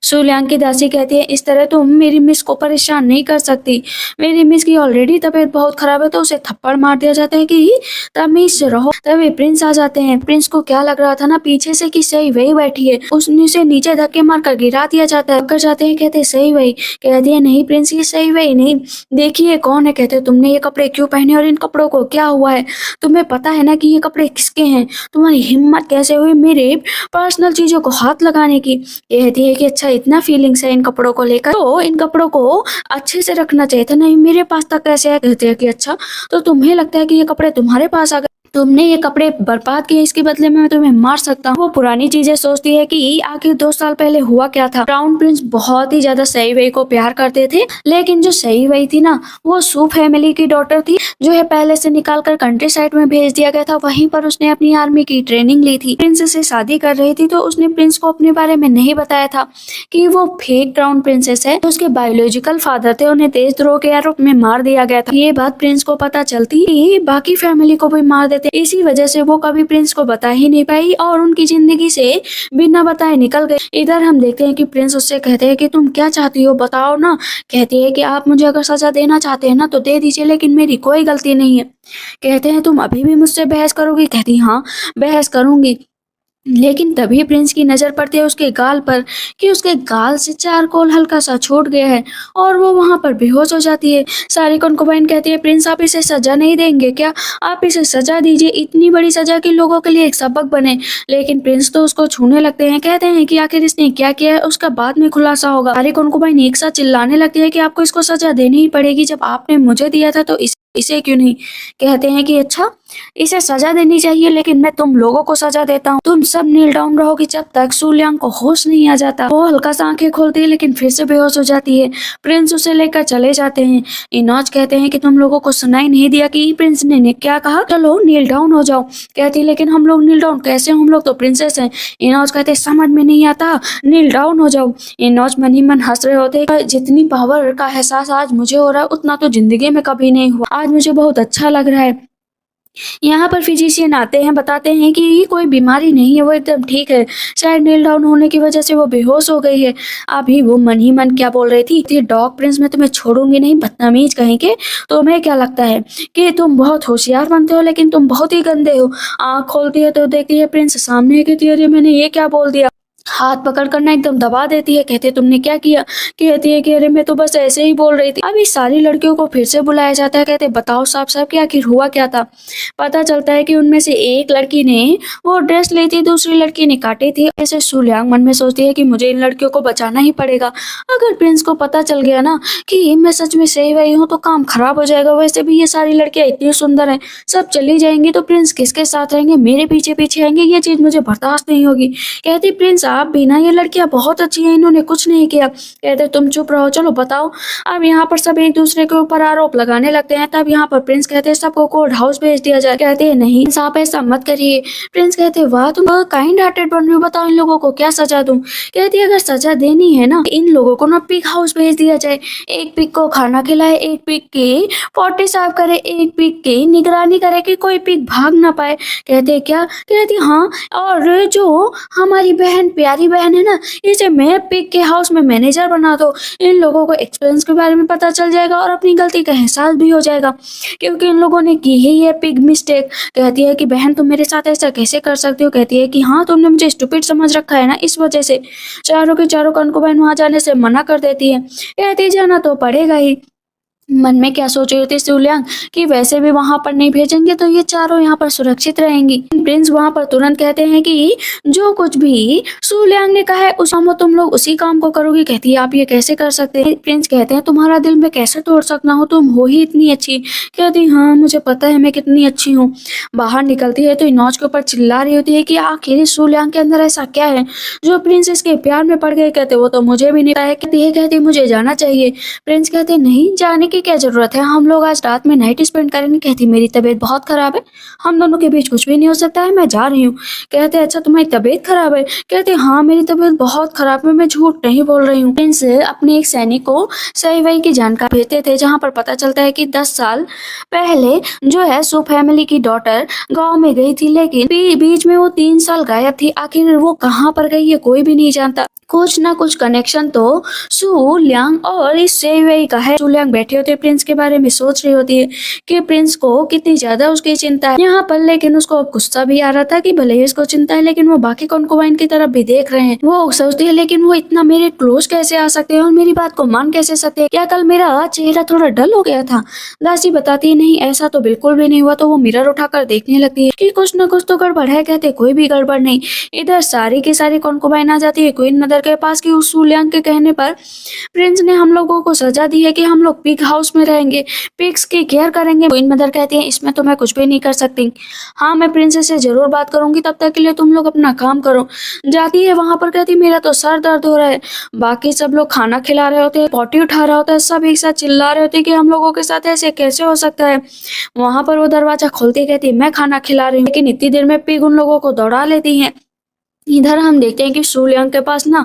सूलियांग की दासी कहती है इस तरह तुम मेरी मिस को परेशान नहीं कर सकती, मेरी मिस की ऑलरेडी तबीयत बहुत खराब है, तो उसे थप्पड़ मार दिया जाता है कि तमीज से रहो। तभी प्रिंस आ जाते हैं। प्रिंस को क्या लग रहा था ना पीछे से कि सही वही बैठी है, उसने से नीचे धक्के मारकर गिरा दिया जाता है। कर जाते हैं, कहते सही वही। कहती है नहीं प्रिंस ये सही वही नहीं, देखिए कौन है। कहते तुमने ये कपड़े क्यों पहने और इन कपड़ों को क्या हुआ है, तुम्हें पता है ना कि ये कपड़े किसके हैं, तुम्हारी हिम्मत कैसे हुई मेरे पर्सनल चीजों को हाथ लगाने की। कहती है कि अच्छा इतना फीलिंग्स है इन कपड़ों को लेकर, तो इन कपड़ों को अच्छे से रखना चाहिए था, नहीं मेरे पास तक कैसे है। कहते हैं कि अच्छा तो तुम्हें लगता है कि ये कपड़े तुम्हारे पास आ गए, तुमने ये कपड़े बर्बाद किए, इसके बदले में मैं तुम्हें मार सकता हूँ। वो पुरानी चीजें सोचती है कि आखिर 2 साल पहले हुआ क्या था। क्राउन प्रिंस बहुत ही ज्यादा सही वही को प्यार करते थे, लेकिन जो सही वही थी ना वो सू फैमिली की डॉटर थी, जो है पहले से निकाल कर कंट्री साइड में भेज दिया गया था, वहीं पर उसने अपनी आर्मी की ट्रेनिंग ली थी। प्रिंस से शादी कर रही थी तो उसने प्रिंस को अपने बारे में नहीं बताया था कि वो फेक क्राउन प्रिंसेस है, उसके बायोलॉजिकल फादर थे, उन्हें देशद्रोह के आरोप में मार दिया गया था। ये बात प्रिंस को पता चलती ही बाकी फैमिली को भी मार देते, इसी वजह से वो कभी प्रिंस को बता ही नहीं पाई और उनकी जिंदगी से बिना बताए निकल गए। इधर हम देखते हैं कि प्रिंस उससे कहते हैं कि तुम क्या चाहती हो बताओ ना। कहती है कि आप मुझे अगर सजा देना चाहते हैं ना तो दे दीजिए, लेकिन मेरी कोई गलती नहीं है। कहते हैं तुम अभी भी मुझसे बहस करोगी। कहती हाँ बहस करूंगी, लेकिन तभी प्रिंस की नजर पड़ती है उसके गाल पर कि उसके गाल से चारकोल हल्का सा छूट गया है और वो वहां पर बेहोश हो जाती है। सारी कंकुबाइन कहती है प्रिंस आप इसे सजा नहीं देंगे क्या, आप इसे सजा दीजिए, इतनी बड़ी सजा कि लोगों के लिए एक सबक बने। लेकिन प्रिंस तो उसको छूने लगते हैं, कहते हैं कि आखिर इसने क्या किया है उसका बाद में खुलासा होगा। सारी कंकुबाइन एक साथ चिल्लाने लगती है कि आपको इसको सजा देनी ही पड़ेगी, जब आपने मुझे दिया था तो इसे क्यों नहीं। कहते हैं कि अच्छा इसे सजा देनी चाहिए, लेकिन मैं तुम लोगों को सजा देता हूँ, तुम सब नील डाउन रहोगी जब तक सूलियांग को होश नहीं आ जाता। वो हल्का सा आंखें खोलती है लेकिन फिर से बेहोश हो जाती है। प्रिंस उसे लेकर चले जाते हैं। इनोज कहते हैं कि तुम लोगों को सुनाई नहीं दिया कि प्रिंस ने क्या कहा, चलो नील डाउन हो जाओ। कहती है लेकिन हम लोग नील डाउन कैसे, हम लोग तो प्रिंसेस हैं। इनोज कहते समझ में नहीं आता, नील डाउन हो जाओ। इनोज मन ही मन हंस रहे होते, जितनी पावर का एहसास आज मुझे हो रहा है उतना तो जिंदगी में कभी नहीं हुआ, आज मुझे बहुत अच्छा लग रहा है। यहाँ पर फिजिशियन आते हैं, बताते हैं कि ये कोई बीमारी नहीं है, वो एकदम ठीक है, शायद नील डाउन होने की वजह से वो बेहोश हो गई है। अभी वो मन ही मन क्या बोल रही थी, ये डॉग प्रिंस मैं तुम्हें छोड़ूंगी नहीं, बदतमीज कहीं के। तुम्हें क्या लगता है कि तुम बहुत होशियार बनते हो, लेकिन तुम बहुत ही गंदे हो। आँख खोलती है तो देखती है प्रिंस सामने, कहती है अरे मैंने ये क्या बोल दिया। हाथ पकड़ कर ना एकदम दबा देती है। कहते तुमने क्या किया। कहती है कि अरे मैं तो बस ऐसे ही बोल रही थी। अभी सारी लड़कियों को फिर से बुलाया जाता है। कहते बताओ साहब साहब कि आखिर हुआ क्या था। पता चलता है कि उनमें से एक लड़की ने वो ड्रेस ली थी, दूसरी लड़की ने काटी थी। ऐसे सूलियांग मन में सोचती है कि मुझे इन लड़कियों को बचाना ही पड़ेगा। अगर प्रिंस को पता चल गया ना कि मैं सच में सही वही हूँ तो काम खराब हो जाएगा। वैसे भी ये सारी लड़कियां इतनी सुंदर हैं, सब चली जाएंगी तो प्रिंस किसके साथ रहेंगे, मेरे पीछे पीछे आएंगे, ये चीज मुझे बर्दाश्त नहीं होगी। कहती प्रिंस आप भी ना, ये लड़कियां बहुत अच्छी हैं, इन्होंने कुछ नहीं किया। कहते तुम चुप रहो, चलो बताओ। अब यहाँ पर सब एक दूसरे के ऊपर आरोप लगाने लगते हैं। तब यहाँ पर प्रिंस कहते हैं सबको कोर्ट हाउस भेज दिया जाए। कहते हैं नहीं आप ऐसा मत करिए। प्रिंस कहते हैं वाह तुम काइंड हार्टेड बन रही हो, बताओ इन लोगों को क्या सजा दूं। कहती है अगर सजा देनी है ना, इन लोगों को ना पिग हाउस भेज दिया जाए। एक पिग को खाना खिलाए, एक पिग की पोटी साफ करे, एक पिग की निगरानी करे कि कोई पिग भाग ना पाए। कहते हैं क्या? कहती हाँ, और जो हमारी बहन, प्यारी बहन है ना, इसे मैं पिग के हाउस में मैनेजर बना दो। इन लोगों को एक्सपीरियंस के बारे में पता चल जाएगा और अपनी गलती का एहसास भी हो जाएगा, क्योंकि इन लोगों ने की ही है पिग मिस्टेक। कहती है कि बहन तुम मेरे साथ ऐसा कैसे कर सकती हो। कहती है कि हाँ तुमने मुझे स्टूपिड समझ रखा है ना, इस वजह से। चारों के चारों कंकुबाइन वहां जाने से मना कर देती है। कहती है जाना तो पड़ेगा ही। मन में क्या सोच रही थी सूलियांग कि वैसे भी वहां पर नहीं भेजेंगे तो ये चारों यहाँ पर सुरक्षित रहेंगी। प्रिंस वहां पर तुरंत कहते हैं कि जो कुछ भी सूलियांग ने कहा है उस काम तुम लोग उसी काम को करोगी। कहती है आप ये कैसे कर सकते हैं। प्रिंस कहते हैं तुम्हारा दिल मैं कैसे तोड़ सकता हूँ, तुम हो ही इतनी अच्छी। कहती हाँ मुझे पता है मैं कितनी अच्छी हूँ। बाहर निकलती है तो इनौज के ऊपर चिल्ला रही होती है कि आखिर इस सूलियांग के अंदर ऐसा क्या है जो प्रिंस इसके प्यार में पड़ गए। कहते वो तो मुझे भी नहीं पता है। कहती मुझे जाना चाहिए। प्रिंस कहते नहीं जाने की क्या जरूरत है, हम लोग आज रात में नाइट स्पेंड करेंगे। कहती मेरी तबीयत बहुत खराब है, हम दोनों के बीच कुछ भी नहीं हो सकता है, मैं जा रही हूँ। कहते अच्छा तुम्हारी तबीयत खराब है। कहते हाँ मेरी तबीयत बहुत खराब है, मैं झूठ नहीं बोल रही हूँ। प्रिंस अपने एक सैनिक को सही वही की जानकारी भेजते थे, जहाँ पर पता चलता है कि 10 साल पहले जो है सू फैमिली की डॉटर गाँव में गई थी, लेकिन बीच में वो 3 साल गायब थी। आखिर वो कहाँ पर गई है कोई भी नहीं जानता। कुछ ना कुछ कनेक्शन तो सू लियांग और इस सेवई का है। सू लियांग बैठे होते प्रिंस के बारे में सोच रही होती है कि प्रिंस को कितनी ज्यादा उसकी चिंता है यहाँ पर, लेकिन उसको अब गुस्सा भी आ रहा था कि भले ही उसको चिंता है लेकिन वो बाकी कॉन्कुबाइन की तरफ भी देख रहे हैं। वो सोचती है लेकिन वो इतना मेरे क्लोज कैसे आ सकते हैं और मेरी बात को मान कैसे सकते हैं। क्या कल मेरा चेहरा थोड़ा डल हो गया था। दासी बताती है नहीं ऐसा तो बिल्कुल भी नहीं हुआ। तो वो मिरर उठाकर देखने लगती है कि कुछ न कुछ तो गड़बड़ है। कहते कोई भी गड़बड़ नहीं। इधर सारी की सारी कॉन्कुबाइन आ जाती है क्वीन मदर के पास कि उस सूलियांग के कहने पर प्रिंस ने हम लोगों को सजा दी है कि हम लोग पिग हाउस में रहेंगे, पिग्स की केयर करेंगे। क्वीन मदर कहती है इसमें तो मैं कुछ भी नहीं कर सकती। हाँ मैं प्रिंसेस से जरूर बात करूंगी, तब तक के लिए तुम लोग अपना काम करो। जाती है वहां पर, कहती मेरा तो सर दर्द हो रहा है। बाकी सब लोग खाना खिला रहे होते हैं, पॉटी उठा रहा होता है, सब एक साथ चिल्ला रहे होते हैं कि हम लोगों के साथ ऐसे कैसे हो सकता है। वहां पर वो दरवाजा खोलती कहती मैं खाना खिला रही हूँ, लेकिन इतनी देर में पिग उन लोगों को दौड़ा लेती है। इधर हम देखते हैं कि सूलियांग के पास ना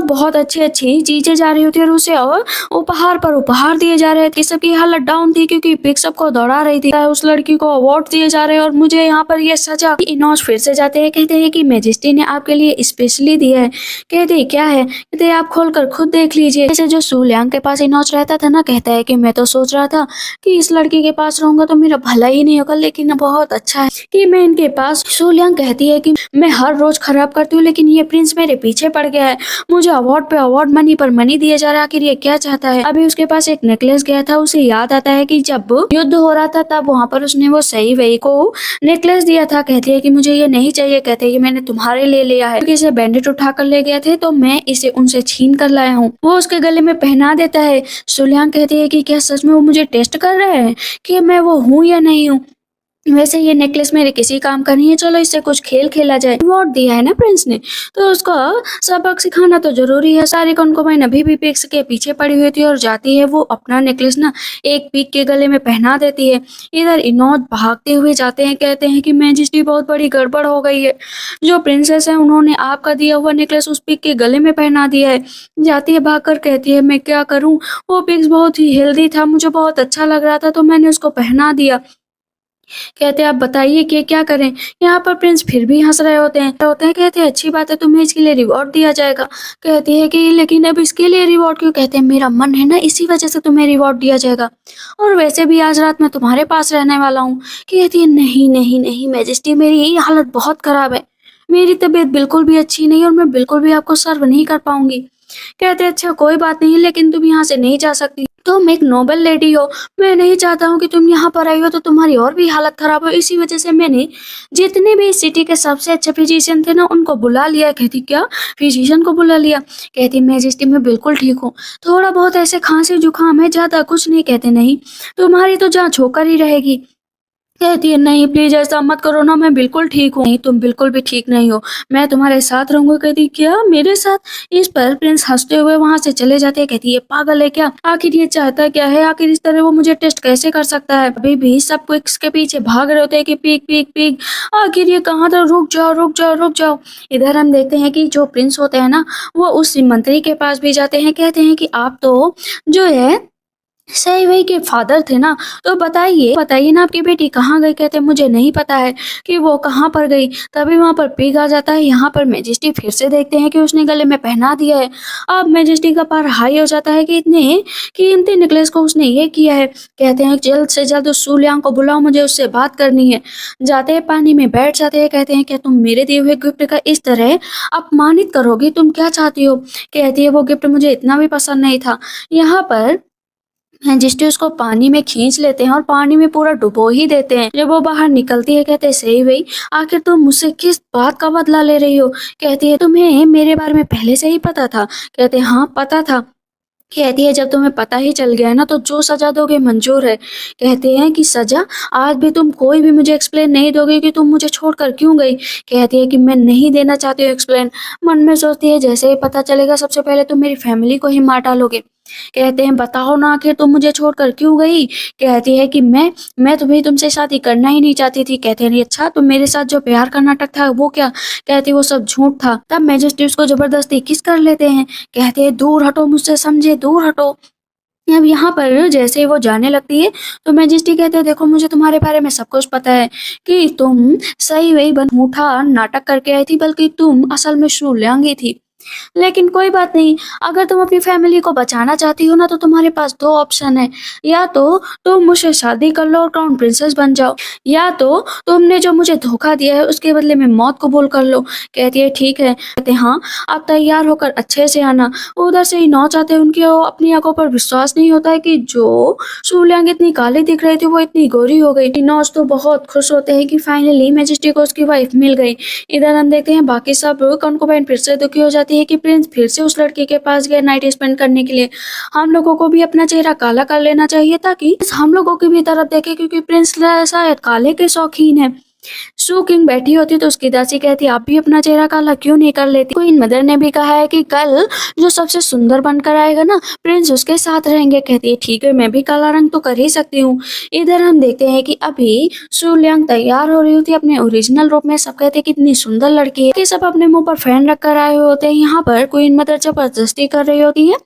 बहुत अच्छी अच्छी चीजें जा रही होती है और उसे और उपहार पर उपहार दिए जा रहे थे। सबकी हालत डाउन थी क्योंकि पिग सबको दौड़ा रही थी। उस लड़की को अवार्ड दिए जा रहे हैं और मुझे यहाँ पर ये सजा। इनौज फिर से जाते हैं, कहते हैं कि मैजेस्टी ने आपके लिए स्पेशली दिया है। कहते हैं क्या है। कहते हैं आप खोलकर खुद देख लीजिए। जैसे जो सूलियांग के पास इनौज रहता था ना, कहता है कि मैं तो सोच रहा था कि इस लड़की के पास रहूंगा तो मेरा भला ही नहीं होगा, लेकिन बहुत अच्छा है कि मैं इनके पास। सूलियांग कहती है कि मैं हर रोज खराब करती हूँ लेकिन ये प्रिंस मेरे पीछे पड़ गया है, मुझे अवार्ड पे अवार्ड, मनी पर मनी दिए जा रहा है। आखिर ये क्या चाहता है। अभी उसके पास एक नेकलेस गया था, उसे याद आता है कि जब युद्ध हो रहा था तब वहां पर उसने वो सही वही को नेकलेस दिया था। कहती है कि मुझे ये नहीं चाहिए। कहते हैं कि मैंने तुम्हारे लिए लिया है, क्योंकि इसे बैंडिट उठा कर ले गए थे तो मैं इसे उनसे छीन कर लाया हूँ। वो उसके गले में पहना देता है। सूलियांग कहती है कि क्या सच में वो मुझे टेस्ट कर रहे हैं कि मैं वो हूँ या नहीं हूँ। वैसे ये नेकलेस मेरे किसी काम का नहीं है, चलो इससे कुछ खेल खेला जाए। अवार्ड दिया है ना प्रिंस ने, तो उसका सबक सिखाना तो जरूरी है। सारी कॉन्कुबाइन अभी भी पिग्स के पीछे पड़ी हुई थी और जाती है वो अपना नेकलेस ना एक पिग के गले में पहना देती है। इधर इनौज भागते हुए जाते हैं, कहते हैं कि मैजेस्टी बहुत बड़ी गड़बड़ हो गई है, जो प्रिंसेस है उन्होंने आपका दिया हुआ नेकलेस उस पिग के गले में पहना दिया है। जाती है भागकर, कहती है मैं क्या करूं, वो पिग्स बहुत ही हेल्दी था, मुझे बहुत अच्छा लग रहा था तो मैंने उसको पहना दिया। कहते हैं आप बताइए कि क्या करें। यहाँ पर प्रिंस फिर भी हंस रहे होते हैं। कहते हैं अच्छी बात है, तुम्हें इसके लिए रिवॉर्ड दिया जाएगा। कहती है कि लेकिन अब इसके लिए रिवॉर्ड क्यों। कहते हैं मेरा मन है ना, इसी वजह से तुम्हें रिवॉर्ड दिया जाएगा, और वैसे भी आज रात मैं तुम्हारे पास रहने वाला हूँ। कहती है नहीं नहीं नहीं मैजेस्टी, मेरी यही हालत बहुत खराब है, मेरी तबीयत बिल्कुल भी अच्छी नहीं और मैं बिल्कुल भी आपको सर्व नहीं कर पाऊंगी। कहते अच्छा कोई बात नहीं, लेकिन तुम यहाँ से नहीं जा सकती, तुम एक नोबल लेडी हो, मैं नहीं चाहता हूँ कि तुम यहाँ पर आई हो तो तुम्हारी और भी हालत खराब हो। इसी वजह से मैंने जितने भी सिटी के सबसे अच्छे फिजिशियन थे ना उनको बुला लिया। कहती क्या फिजिशियन को बुला लिया। कहती मैजेस्टी मैं बिल्कुल ठीक हूँ, थोड़ा बहुत ऐसे खांसी जुकाम है, ज्यादा कुछ नहीं। कहते नहीं तुम्हारी तो जान छोकर ही रहेगी। कहती है नहीं प्लीज ऐसा मत करो ना, मैं बिल्कुल ठीक हूँ। नहीं तुम बिल्कुल भी ठीक नहीं हो, मैं तुम्हारे साथ रहूंगा। कहती क्या मेरे साथ? इस पर प्रिंस हंसते हुए वहां से चले जाते हैं। कहती है पागल है क्या, आखिर ये चाहता क्या है, आखिर इस तरह वो मुझे टेस्ट कैसे कर सकता है। अभी भी सब कुछ इसके पीछे भाग रहे होते हैं कि पीक पीक पीक, आखिर ये कहाँ था, रुक जाओ रुक जाओ रुक जाओ। इधर हम देखते हैं कि जो प्रिंस होते हैं ना, वो उस मंत्री के पास भी जाते हैं। कहते हैं कि आप तो जो है सही वही के फादर थे ना, तो बताइए बताइए ना आपकी बेटी कहाँ गई। कहते मुझे नहीं पता है कि वो कहाँ पर गई। तभी वहां पर पिग आ जाता है। यहाँ पर मैजेस्टी फिर से देखते हैं कि उसने गले में पहना दिया है। अब मैजेस्टी का पार हाई हो जाता है कि इतने कीमती नेकलेस को उसने ये किया है। कहते हैं जल्द से जल्द उस सूलियांग को बुलाओ, मुझे उससे बात करनी है। जाते हैं पानी में बैठ जाते हैं। कहते हैं क्या तुम मेरे दिए हुए गिफ्ट का इस तरह अपमानित करोगी, तुम क्या चाहती हो। कहती है वो गिफ्ट मुझे इतना भी पसंद नहीं था। यहाँ पर मैजेस्टी उसको पानी में खींच लेते हैं और पानी में पूरा डुबो ही देते हैं। जब वो बाहर निकलती है कहते हैं सही भाई, आखिर तुम मुझसे किस बात का बदला ले रही हो। कहती है तुम्हें मेरे बारे में पहले से ही पता था। कहते हैं हाँ पता था। कहती है जब तुम्हें पता ही चल गया है ना, तो जो सजा दोगे मंजूर है। कहते हैं कि सजा, आज भी तुम कोई भी मुझे एक्सप्लेन नहीं दोगे कि तुम मुझे छोड़कर क्यों गई। कहती है कि मैं नहीं देना चाहती हूँ एक्सप्लेन। मन में सोचती है जैसे ही पता चलेगा सबसे पहले तुम मेरी फैमिली को ही मार डालोगे। कहते हैं बताओ ना आखिर तुम मुझे छोड़कर क्यों गई। कहती है कि मैं तुम्हें तुमसे शादी करना ही नहीं चाहती थी। कहते हैं अच्छा तुम मेरे साथ जो प्यार का नाटक था वो क्या। कहती वो सब झूठ था। तब मैजिस्ट्रेट उसको जबरदस्ती किस कर लेते हैं। कहते हैं दूर हटो मुझसे, समझे, दूर हटो। अब यहाँ पर जैसे ही वो जाने लगती है तो मैजिस्ट्रेट कहते हैं देखो मुझे तुम्हारे बारे में सब कुछ पता है कि तुम सही वही झूठा नाटक करके आई थी, बल्कि तुम असल में शूल्याङ्गी थी। लेकिन कोई बात नहीं, अगर तुम अपनी फैमिली को बचाना चाहती हो ना, तो तुम्हारे पास दो ऑप्शन है। या तो तुम मुझसे शादी कर लो और क्राउन प्रिंसेस बन जाओ, या तो तुमने जो मुझे धोखा दिया है उसके बदले में मौत कबूल कर लो। कहती है ठीक है। कहते हाँ आप तैयार होकर अच्छे से आना। उधर से ही नौच आते हैं। उनकी अपनी आंखों पर विश्वास नहीं होता है कि जो शूलियांग इतनी काली दिख रही थी वो इतनी गोरी हो गई। नौच तो बहुत खुश होते हैं कि फाइनली मैजेस्टी को उसकी वाइफ मिल गई। इधर हम देखते हैं बाकी सब कंकुबाइन फिर से दुखी हो जाती है कि प्रिंस फिर से उस लड़की के पास गए नाइट स्पेंड करने के लिए। हम लोगों को भी अपना चेहरा काला कर लेना चाहिए ताकि हम लोगों की भी तरफ देखे, क्योंकि प्रिंस शायद काले के शौकीन है। शू किंग बैठी होती तो उसकी दासी कहती आप भी अपना चेहरा काला क्यों नहीं कर लेती। क्वीन मदर ने भी कहा है कि कल जो सबसे सुंदर बनकर आएगा ना, प्रिंस उसके साथ रहेंगे। कहती है ठीक है, मैं भी काला रंग तो कर ही सकती हूँ। इधर हम देखते हैं कि अभी शू लियांग तैयार हो रही होती है अपने ओरिजिनल रूप में। सब कहते हैं कितनी सुंदर लड़की है, कि सब अपने मुंह पर फैन रख कर आए हुए होते हैं। यहाँ पर क्वीन मदर जबरदस्ती कर रही होती है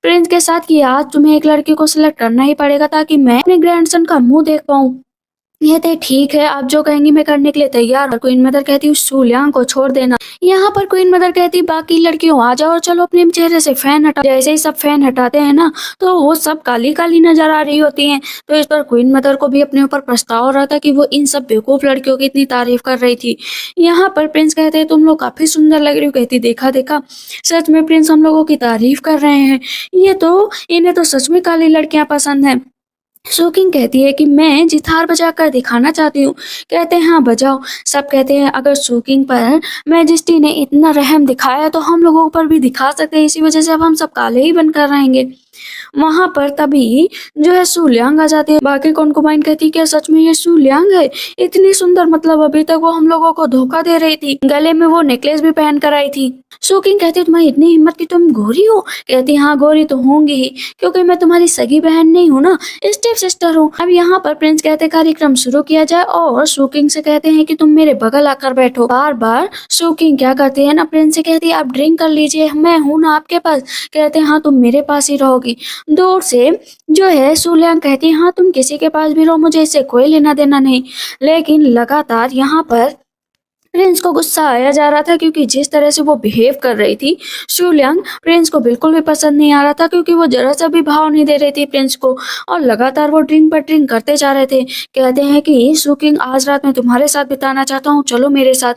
प्रिंस के साथ कि आज तुम्हें एक लड़की को सिलेक्ट करना ही पड़ेगा ताकि मैं अपने ग्रैंडसन का मुंह देख पाऊँ। ये तो ठीक है, आप जो कहेंगी मैं करने के लिए तैयार हूँ। क्वीन मदर कहती हूँ सूलियांग को छोड़ देना। यहाँ पर क्वीन मदर कहती बाकी लड़कियों आ जाओ और चलो अपने चेहरे से फैन हटाओ। जैसे ही सब फैन हटाते हैं ना, तो वो सब काली काली नजर आ रही होती हैं। तो इस पर क्वीन मदर को भी अपने ऊपर पछतावा हो रहा था कि वो इन सब बेवकूफ लड़कियों की इतनी तारीफ कर रही थी। यहाँ पर प्रिंस कहते हैं तुम लोग काफी सुंदर लग रही हो। कहती देखा देखा, सच में प्रिंस हम लोगों की तारीफ कर रहे हैं। ये तो इन्हें तो सच में काली लड़कियां पसंद है। शोकिंग कहती है कि मैं जितार बजाकर दिखाना चाहती हूँ। कहते हैं हाँ बजाओ। सब कहते हैं अगर शोकिंग पर मैजेस्टी ने इतना रहम दिखाया तो हम लोगों पर भी दिखा सकते हैं, इसी वजह से अब हम सब काले ही बनकर रहेंगे। वहां पर तभी जो है सूलियांग आ जाती है। बाकी कॉन्कुबाइन कहती क्या सच में ये सूलियांग है, इतनी सुंदर, मतलब अभी तक वो हम लोगों को धोखा दे रही थी, गले में वो नेकलेस भी पहन कर आई थी। शोकिंग कहती तुम्हारी इतनी हिम्मत कि तुम गोरी हो। कहती हाँ गोरी तो होंगी ही, क्योंकि मैं तुम्हारी सगी बहन नहीं हूँ ना, स्टेप सिस्टर हूँ। अब यहाँ पर प्रिंस कहते कार्यक्रम शुरू किया जाए और शोकिंग से कहते हैं कि तुम मेरे बगल आकर बैठो। बार बार शोकिंग क्या करती है ना, प्रिंस से कहती है आप ड्रिंक कर लीजिए, मैं हूँ ना आपके पास। कहते हैं हाँ तुम मेरे पास ही रहोगी। दूर से जो है सूलियांग कहती है हाँ तुम किसी के पास भी रहो, मुझे इससे कोई लेना देना नहीं। लेकिन लगातार यहाँ पर प्रिंस को गुस्सा आया जा रहा था, क्योंकि जिस तरह से वो बिहेव कर रही थी शूलियांग, प्रिंस को बिल्कुल भी पसंद नहीं आ रहा था, क्योंकि वो जरा सा भी भाव नहीं दे रही थी प्रिंस को। और लगातार वो ड्रिंक पर ड्रिंक करते जा रहे थे। कहते हैं कि शूकिंग आज रात मैं तुम्हारे साथ बिताना चाहता हूँ, चलो मेरे साथ।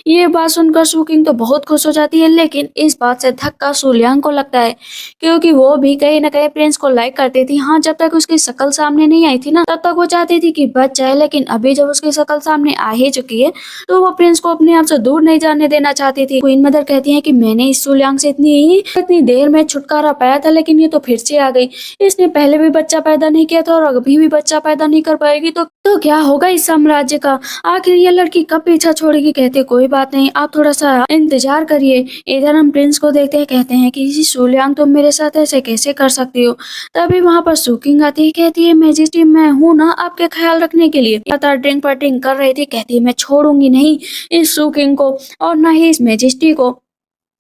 ये बात सुनकर शूकिंग तो बहुत खुश हो जाती है, लेकिन इस बात से धक्का सूलियांग को लगता है, क्योंकि वो भी कहीं ना कहीं प्रिंस को लाइक करती थी। हाँ जब तक उसकी शक्ल सामने नहीं आई थी ना, तब तक वो चाहती थी कि बच जाए, लेकिन अभी जब उसकी शक्ल सामने आ ही चुकी है तो वो प्रिंस को अपने आप से दूर नहीं जाने देना चाहती थी। क्वीन मदर कहती है कि मैंने इस सूलियांग से इतनी देर में छुटकारा पाया था, लेकिन ये तो फिर से आ गई। इसने पहले भी बच्चा पैदा नहीं किया था और अभी भी बच्चा पैदा नहीं कर पाएगी, तो तो क्या होगा इस साम्राज्य का? आखिर ये लड़की कब पीछा छोड़ेगी? कहते कोई बात नहीं, आप थोड़ा-सा इंतज़ार करिए। इधर हम प्रिंस को देखते हैं, कहते हैं कि जी सोलियांग, तुम मेरे साथ ऐसे कैसे कर सकती हो? तभी वहाँ पर सुकिंग आती है, कहती है मेजेस्टी मैं हूँ ना आपके ख्याल रखने के लिए। लगातार ड्रिंक-पार्टिंग कर रही थी, कहती है मैं छोड़ूँगी नहीं इस सुकिंग को और ना ही इस मेजेस्टी को।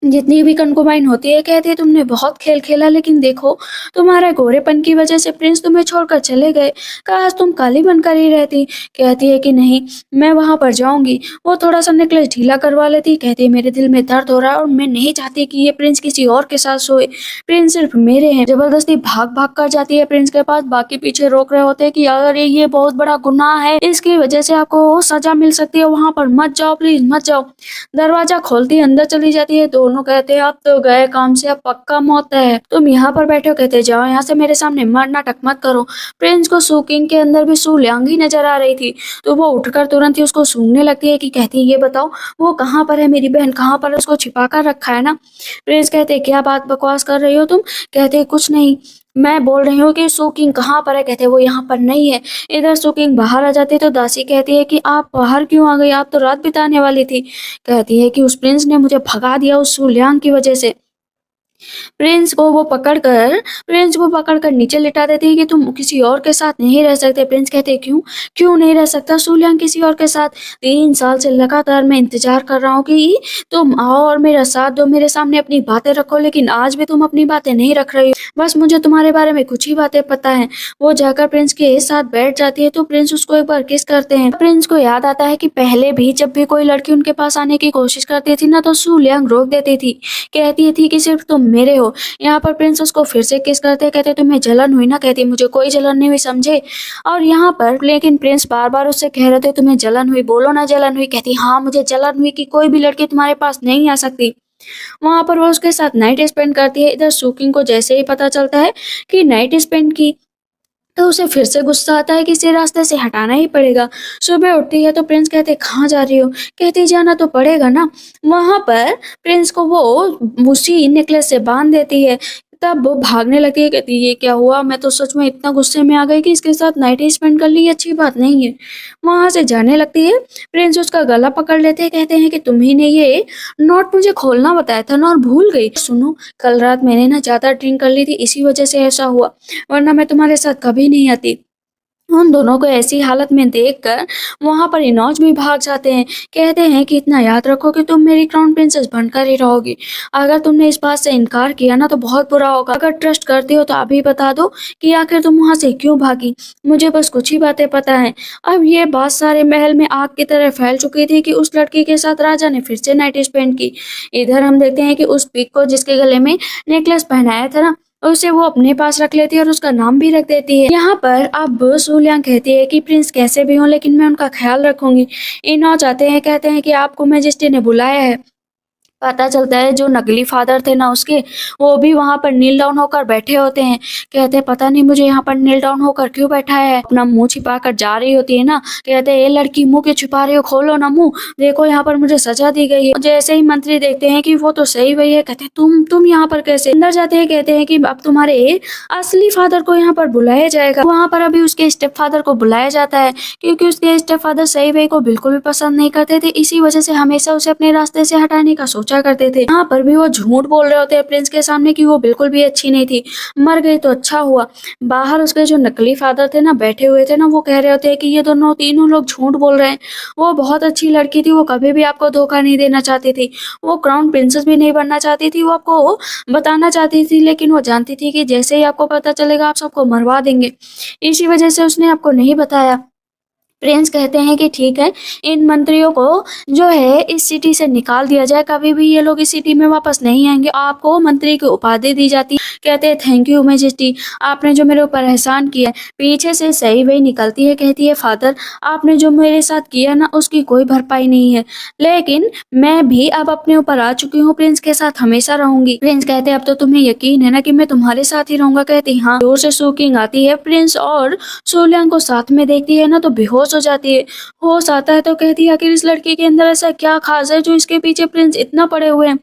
जितनी भी कंकुबाइन होती है, कहती है तुमने बहुत खेल खेला, लेकिन देखो तुम्हारे गोरेपन की वजह से प्रिंस तुम्हें छोड़कर चले गए। काश तुम काली बनकर ही रहती। कहती है कि नहीं, मैं वहां पर जाऊंगी। वो थोड़ा सा नेकलेस ढीला करवा लेती, कहती है मेरे दिल में दर्द हो रहा है और मैं नहीं चाहती कि ये प्रिंस किसी और के साथ सोए। प्रिंस सिर्फ मेरे हैं। जबरदस्ती भाग भाग कर जाती है प्रिंस के पास। बाकी पीछे रोक रहे होते हैं कि अगर ये बहुत बड़ा गुनाह है, इसकी वजह से आपको सजा मिल सकती है, वहां पर मत जाओ, प्लीज मत जाओ। दरवाजा खोलती अंदर चली जाती है। दोनों कहते हैं अब तो गए काम से, अब पक्का मौत है, तुम यहाँ पर बैठे हो। कहते जाओ यहाँ से, मेरे सामने मर नाटक मत करो। प्रिंस को सुकिंग के अंदर भी सू लियांग ही नजर आ रही थी, तो वो उठकर तुरंत ही उसको सूंघने लगती है कि कहती है ये बताओ वो कहाँ पर है, मेरी बहन कहाँ पर है, उसको छिपा कर रखा है ना। प्रिंस कहते क्या बात बकवास कर रही हो तुम? कहते कुछ नहीं, मैं बोल रही हूँ कि सुकिंग कहाँ पर है। कहते वो यहाँ पर नहीं है। इधर सुकिंग बाहर आ जाती है तो दासी कहती है कि आप बाहर क्यों आ गई, आप तो रात बिताने वाली थी। कहती है कि उस प्रिंस ने मुझे भगा दिया उस सुलियांग की वजह से। प्रिंस को पकड़कर नीचे लिटा देती है कि तुम किसी और के साथ नहीं रह सकते। प्रिंस कहते क्यों क्यों नहीं रह सकता सुलियांग किसी और के साथ? 3 साल से लगातार मैं इंतजार कर रहा हूँ कि तुम आओ और मेरा साथ दो, मेरे सामने अपनी बातें रखो, लेकिन आज भी तुम अपनी बातें नहीं रख रही हो। बस मुझे तुम्हारे बारे में कुछ ही बातें पता है। वो जाकर प्रिंस के साथ बैठ जाती है तो प्रिंस उसको एक बार किस करते हैं। प्रिंस को याद आता है कि पहले भी जब भी कोई लड़की उनके पास आने की कोशिश करती थी ना, तो सुलियांग रोक देती थी, कहती थी कि सिर्फ तुम मेरे हो। यहाँ पर प्रिंस उसको फिर से किस करते, कहते तुम्हें जलन हुई ना? कहती मुझे कोई जलन नहीं हुई, समझे। और यहाँ पर लेकिन प्रिंस बार बार उससे कह रहे थे तुम्हें जलन हुई, बोलो ना जलन हुई। कहती हाँ मुझे जलन हुई कि कोई भी लड़की तुम्हारे पास नहीं आ सकती। वहां पर वो उसके साथ नाइट स्पेंड करती है। इधर सुकिंग को जैसे ही पता चलता है कि नाइट स्पेंड की, तो उसे फिर से गुस्सा आता है कि इसे रास्ते से हटाना ही पड़ेगा। सुबह उठती है तो प्रिंस कहते कहाँ जा रही हो? कहती जाना तो पड़ेगा ना। वहां पर प्रिंस को वो उसी नेकलेस से बांध देती है। तब वो भागने लगती है, कहती ये क्या हुआ, मैं तो सच में इतना गुस्से में आ गई कि इसके साथ नाइट स्पेंड कर ली, ये अच्छी बात नहीं है। वहां से जाने लगती है। प्रिंस उसका गला पकड़ लेते हैं, कहते हैं कि तुम्ही ने ये नोट मुझे खोलना बताया था ना और भूल गई। सुनो, कल रात मैंने ना ज्यादा ड्रिंक कर ली थी, इसी वजह से ऐसा हुआ, वरना मैं तुम्हारे साथ कभी नहीं आती। उन दोनों को ऐसी हालत में देखकर वहां पर इनौज भी भाग जाते हैं। कहते हैं कि इतना याद रखो कि तुम मेरी क्राउन प्रिंसेस बनकर ही रहोगी। अगर तुमने इस बात से इनकार किया ना तो बहुत बुरा होगा। अगर ट्रस्ट करती हो तो अभी बता दो कि आखिर तुम वहां से क्यों भागी। मुझे बस कुछ ही बातें पता है। अब ये बात सारे महल में आग की तरह फैल चुकी थी कि उस लड़की के साथ राजा ने फिर से नाइट स्पेंड की। इधर हम देखते हैं कि उस पिक को जिसके गले में नेकलेस पहनाया था ना, उसे वो अपने पास रख लेती है और उसका नाम भी रख देती है। यहाँ पर अब सुलियांग कहती है कि प्रिंस कैसे भी हो लेकिन मैं उनका ख्याल रखूंगी। इनौ जाते हैं, कहते हैं कि आपको मैजेस्टी ने बुलाया है। पता चलता है जो नकली फादर थे ना उसके, वो भी वहां पर नील डाउन होकर बैठे होते हैं। कहते हैं पता नहीं मुझे यहाँ पर नील डाउन होकर क्यों बैठा है। अपना मुंह छिपा कर जा रही होती है ना। कहते हैं ये लड़की मुंह क्यों छिपा रही हो, खोलो ना मुंह, देखो यहाँ पर मुझे सजा दी गई है। जैसे ही मंत्री देखते हैं कि वो तो सही वही है, कहते हैं तुम यहाँ पर कैसे? अंदर जाते हैं, कहते हैं कि अब तुम्हारे असली फादर को यहाँ पर बुलाया जाएगा। वहां पर अभी उसके स्टेप फादर को बुलाया जाता है, क्योंकि उसके स्टेप फादर सही वही को बिल्कुल भी पसंद नहीं करते थे, इसी वजह से हमेशा उसे अपने रास्ते से हटाने का सोचा करते थे। यहाँ पर भी वो झूठ बोल रहे होते हैं प्रिंस के सामने कि वो बिल्कुल भी अच्छी नहीं थी, मर गई तो अच्छा हुआ। बाहर उसके जो नकली फादर थे ना बैठे हुए थे ना, वो कह रहे होते हैं कि ये दोनों तीनों लोग झूठ बोल रहे हैं। वो बहुत अच्छी लड़की थी, वो कभी भी आपको धोखा नहीं देना चाहती थी, वो क्राउन प्रिंसेस भी नहीं बनना चाहती थी, वो आपको बताना चाहती थी, लेकिन वो जानती थी कि जैसे ही आपको पता चलेगा आप सबको मरवा देंगे, इसी वजह से उसने आपको नहीं बताया। प्रिंस कहते हैं कि ठीक है, इन मंत्रियों को जो है इस सिटी से निकाल दिया जाए, कभी भी ये लोग इस सिटी में वापस नहीं आएंगे। आपको मंत्री की उपाधि दी जाती है। कहते हैं थैंक यू मैजेस्टी, आपने जो मेरे ऊपर एहसान किया है। पीछे से सही वही निकलती है, कहती है फादर आपने जो मेरे साथ किया ना उसकी कोई भरपाई नहीं है, लेकिन मैं भी अब अपने ऊपर आ चुकी हूँ, प्रिंस के साथ हमेशा रहूंगी। प्रिंस कहते हैं अब तो तुम्हें यकीन है ना कि मैं तुम्हारे साथ ही रहूंगा? कहती हाँ। जोर से सुकिंग आती है, प्रिंस और सोलियांग को साथ में देखती है ना तो बेहोश बेहोश हो जाती है। होश आता है तो कहती है आखिर इस लड़की के अंदर ऐसा क्या खास है जो इसके पीछे प्रिंस इतना पड़े हुए हैं।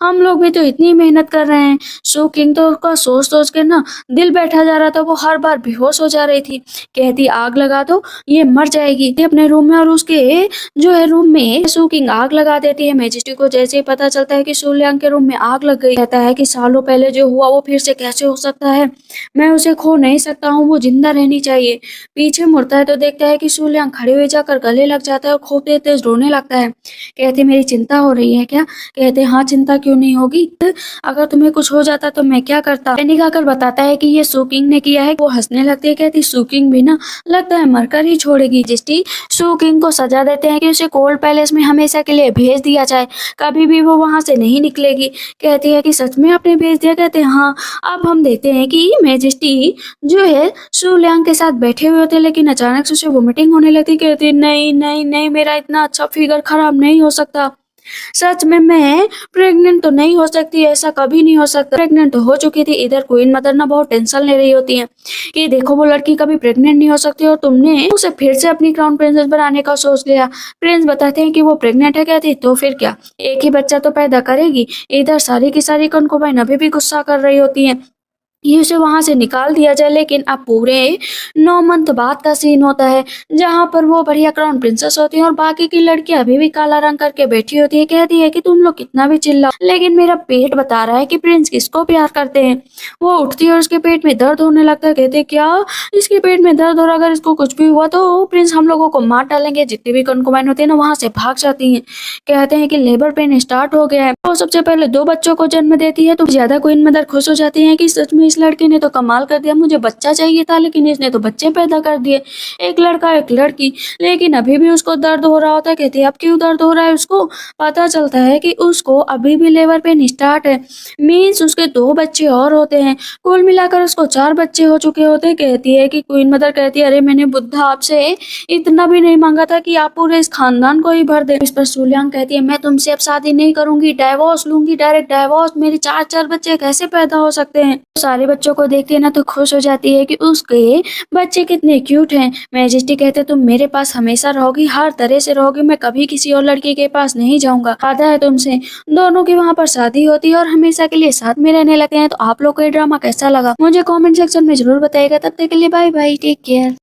हम लोग भी तो इतनी मेहनत कर रहे हैं। सो किंग तो उसका सोच-सोच के ना दिल बैठा जा रहा था, वो हर बार बेहोश हो जा रही थी। कहती आग लगा दो, ये मर जाएगी। ये अपने रूम में और उसके जो है रूम में सू किंग आग लगा देती है। मैजेस्टी को जैसे ही पता चलता है कि सू लियांग के रूम में आग लग गई, कहता है कि सालों पहले जो हुआ वो फिर से कैसे हो सकता है। मैं उसे खो नहीं सकता हूँ, वो जिंदा रहनी चाहिए। पीछे मुड़ता है तो देखता है कि सू लियांग खड़े हुए जाकर गले लग जाता है और खूब तेज रोने लगता है। कहते मेरी चिंता हो रही है क्या? कहते हाँ, चिंता क्यों नहीं होगी, अगर तुम्हें कुछ हो जाता तो मैं क्या करता। पैनिक आकर बताता है कि ये सू किंग ने किया है। वो हंसने लगती है, कहती सू किंग भी ना लगता है मरकर ही छोड़ेगी। जिस्टी सू किंग को सजा देते हैं कि उसे कोल्ड पैलेस में हमेशा के लिए भेज दिया जाए, कभी भी वो वहां से नहीं निकलेगी। कहती है कि सच में आपने भेज दिया? कहते हैं हाँ। अब हम देखते हैं कि मैजेस्टी जो है सू लियांग के साथ बैठे हुए होते हैं, लेकिन अचानक से उसे वोमिटिंग होने लगती। कहती है नहीं नहीं नहीं, मेरा इतना अच्छा फिगर खराब नहीं हो सकता। सच में मैं प्रेग्नेंट तो नहीं हो सकती, ऐसा कभी नहीं हो सकता। प्रेग्नेंट तो हो चुकी थी। इधर क्वीन मदर ना बहुत टेंशन ले रही होती है कि देखो वो लड़की कभी प्रेग्नेंट नहीं हो सकती और तुमने उसे फिर से अपनी क्राउन प्रिंसेस बनाने का सोच लिया। प्रिंस बताते हैं कि वो प्रेग्नेंट है। कहती तो फिर क्या, एक ही बच्चा तो पैदा करेगी। इधर सारी की सारी कनकुबाइन अभी भी गुस्सा कर रही होती है ये उसे वहां से निकाल दिया जाए। लेकिन अब पूरे 9 मंथ बाद का सीन होता है, जहां पर वो बढ़िया क्राउन प्रिंसेस होती है और बाकी की लड़कियां अभी भी काला रंग करके बैठी होती है। कहती है कि तुम लोग कितना भी चिल्लाओ, लेकिन मेरा पेट बता रहा है कि प्रिंस किसको प्यार करते हैं। वो उठती है और उसके पेट में दर्द होने लगता है। कहते हैं क्या इसके पेट में दर्द हो रहा, अगर इसको कुछ भी हुआ तो प्रिंस हम लोगों को मार डालेंगे। जितनी भी कनकुबाइन होती है ना वहां से भाग जाती है। कहते हैं कि लेबर पेन स्टार्ट हो गया है। वो सबसे पहले 2 बच्चों को जन्म देती है तो ज्यादा क्वीन मदर खुश हो जाती है कि सच में इस लड़की ने तो कमाल कर दिया, मुझे बच्चा चाहिए था लेकिन इसने तो बच्चे पैदा कर दिए, एक लड़का एक लड़की। लेकिन अभी भी उसको दर्द हो रहा होता है। कहती है अब क्यों दर्द हो रहा है? उसको पता चलता है कि उसको अभी भी लेबर पेन स्टार्ट है, मीन्स उसके 2 बच्चे और होते हैं। कुल मिलाकर उसको 4 बच्चे हो चुके होते। कहती है कि क्वीन मदर कहती है अरे मैंने बुद्धा आपसे इतना भी नहीं मांगा था कि आप पूरे इस खानदान को ही भर दे। इस पर सू लियांग कहती है मैं तुमसे अब शादी नहीं करूंगी, डाइवोर्स लूंगी, डायरेक्ट डाइवोर्स। मेरे 4 बच्चे कैसे पैदा हो सकते हैं? सारे बच्चों को देखती है ना तो खुश हो जाती है कि उसके बच्चे कितने क्यूट हैं। मैजेस्टी कहते तुम मेरे पास हमेशा रहोगी, हर तरह से रहोगी, मैं कभी किसी और लड़की के पास नहीं जाऊंगा, वादा है तुमसे। दोनों की वहां पर शादी होती है और हमेशा के लिए साथ में रहने लगते हैं। तो आप लोग को ये ड्रामा कैसा लगा मुझे कमेंट सेक्शन में जरूर बताइएगा। तब तक के लिए बाय बाय, टेक केयर।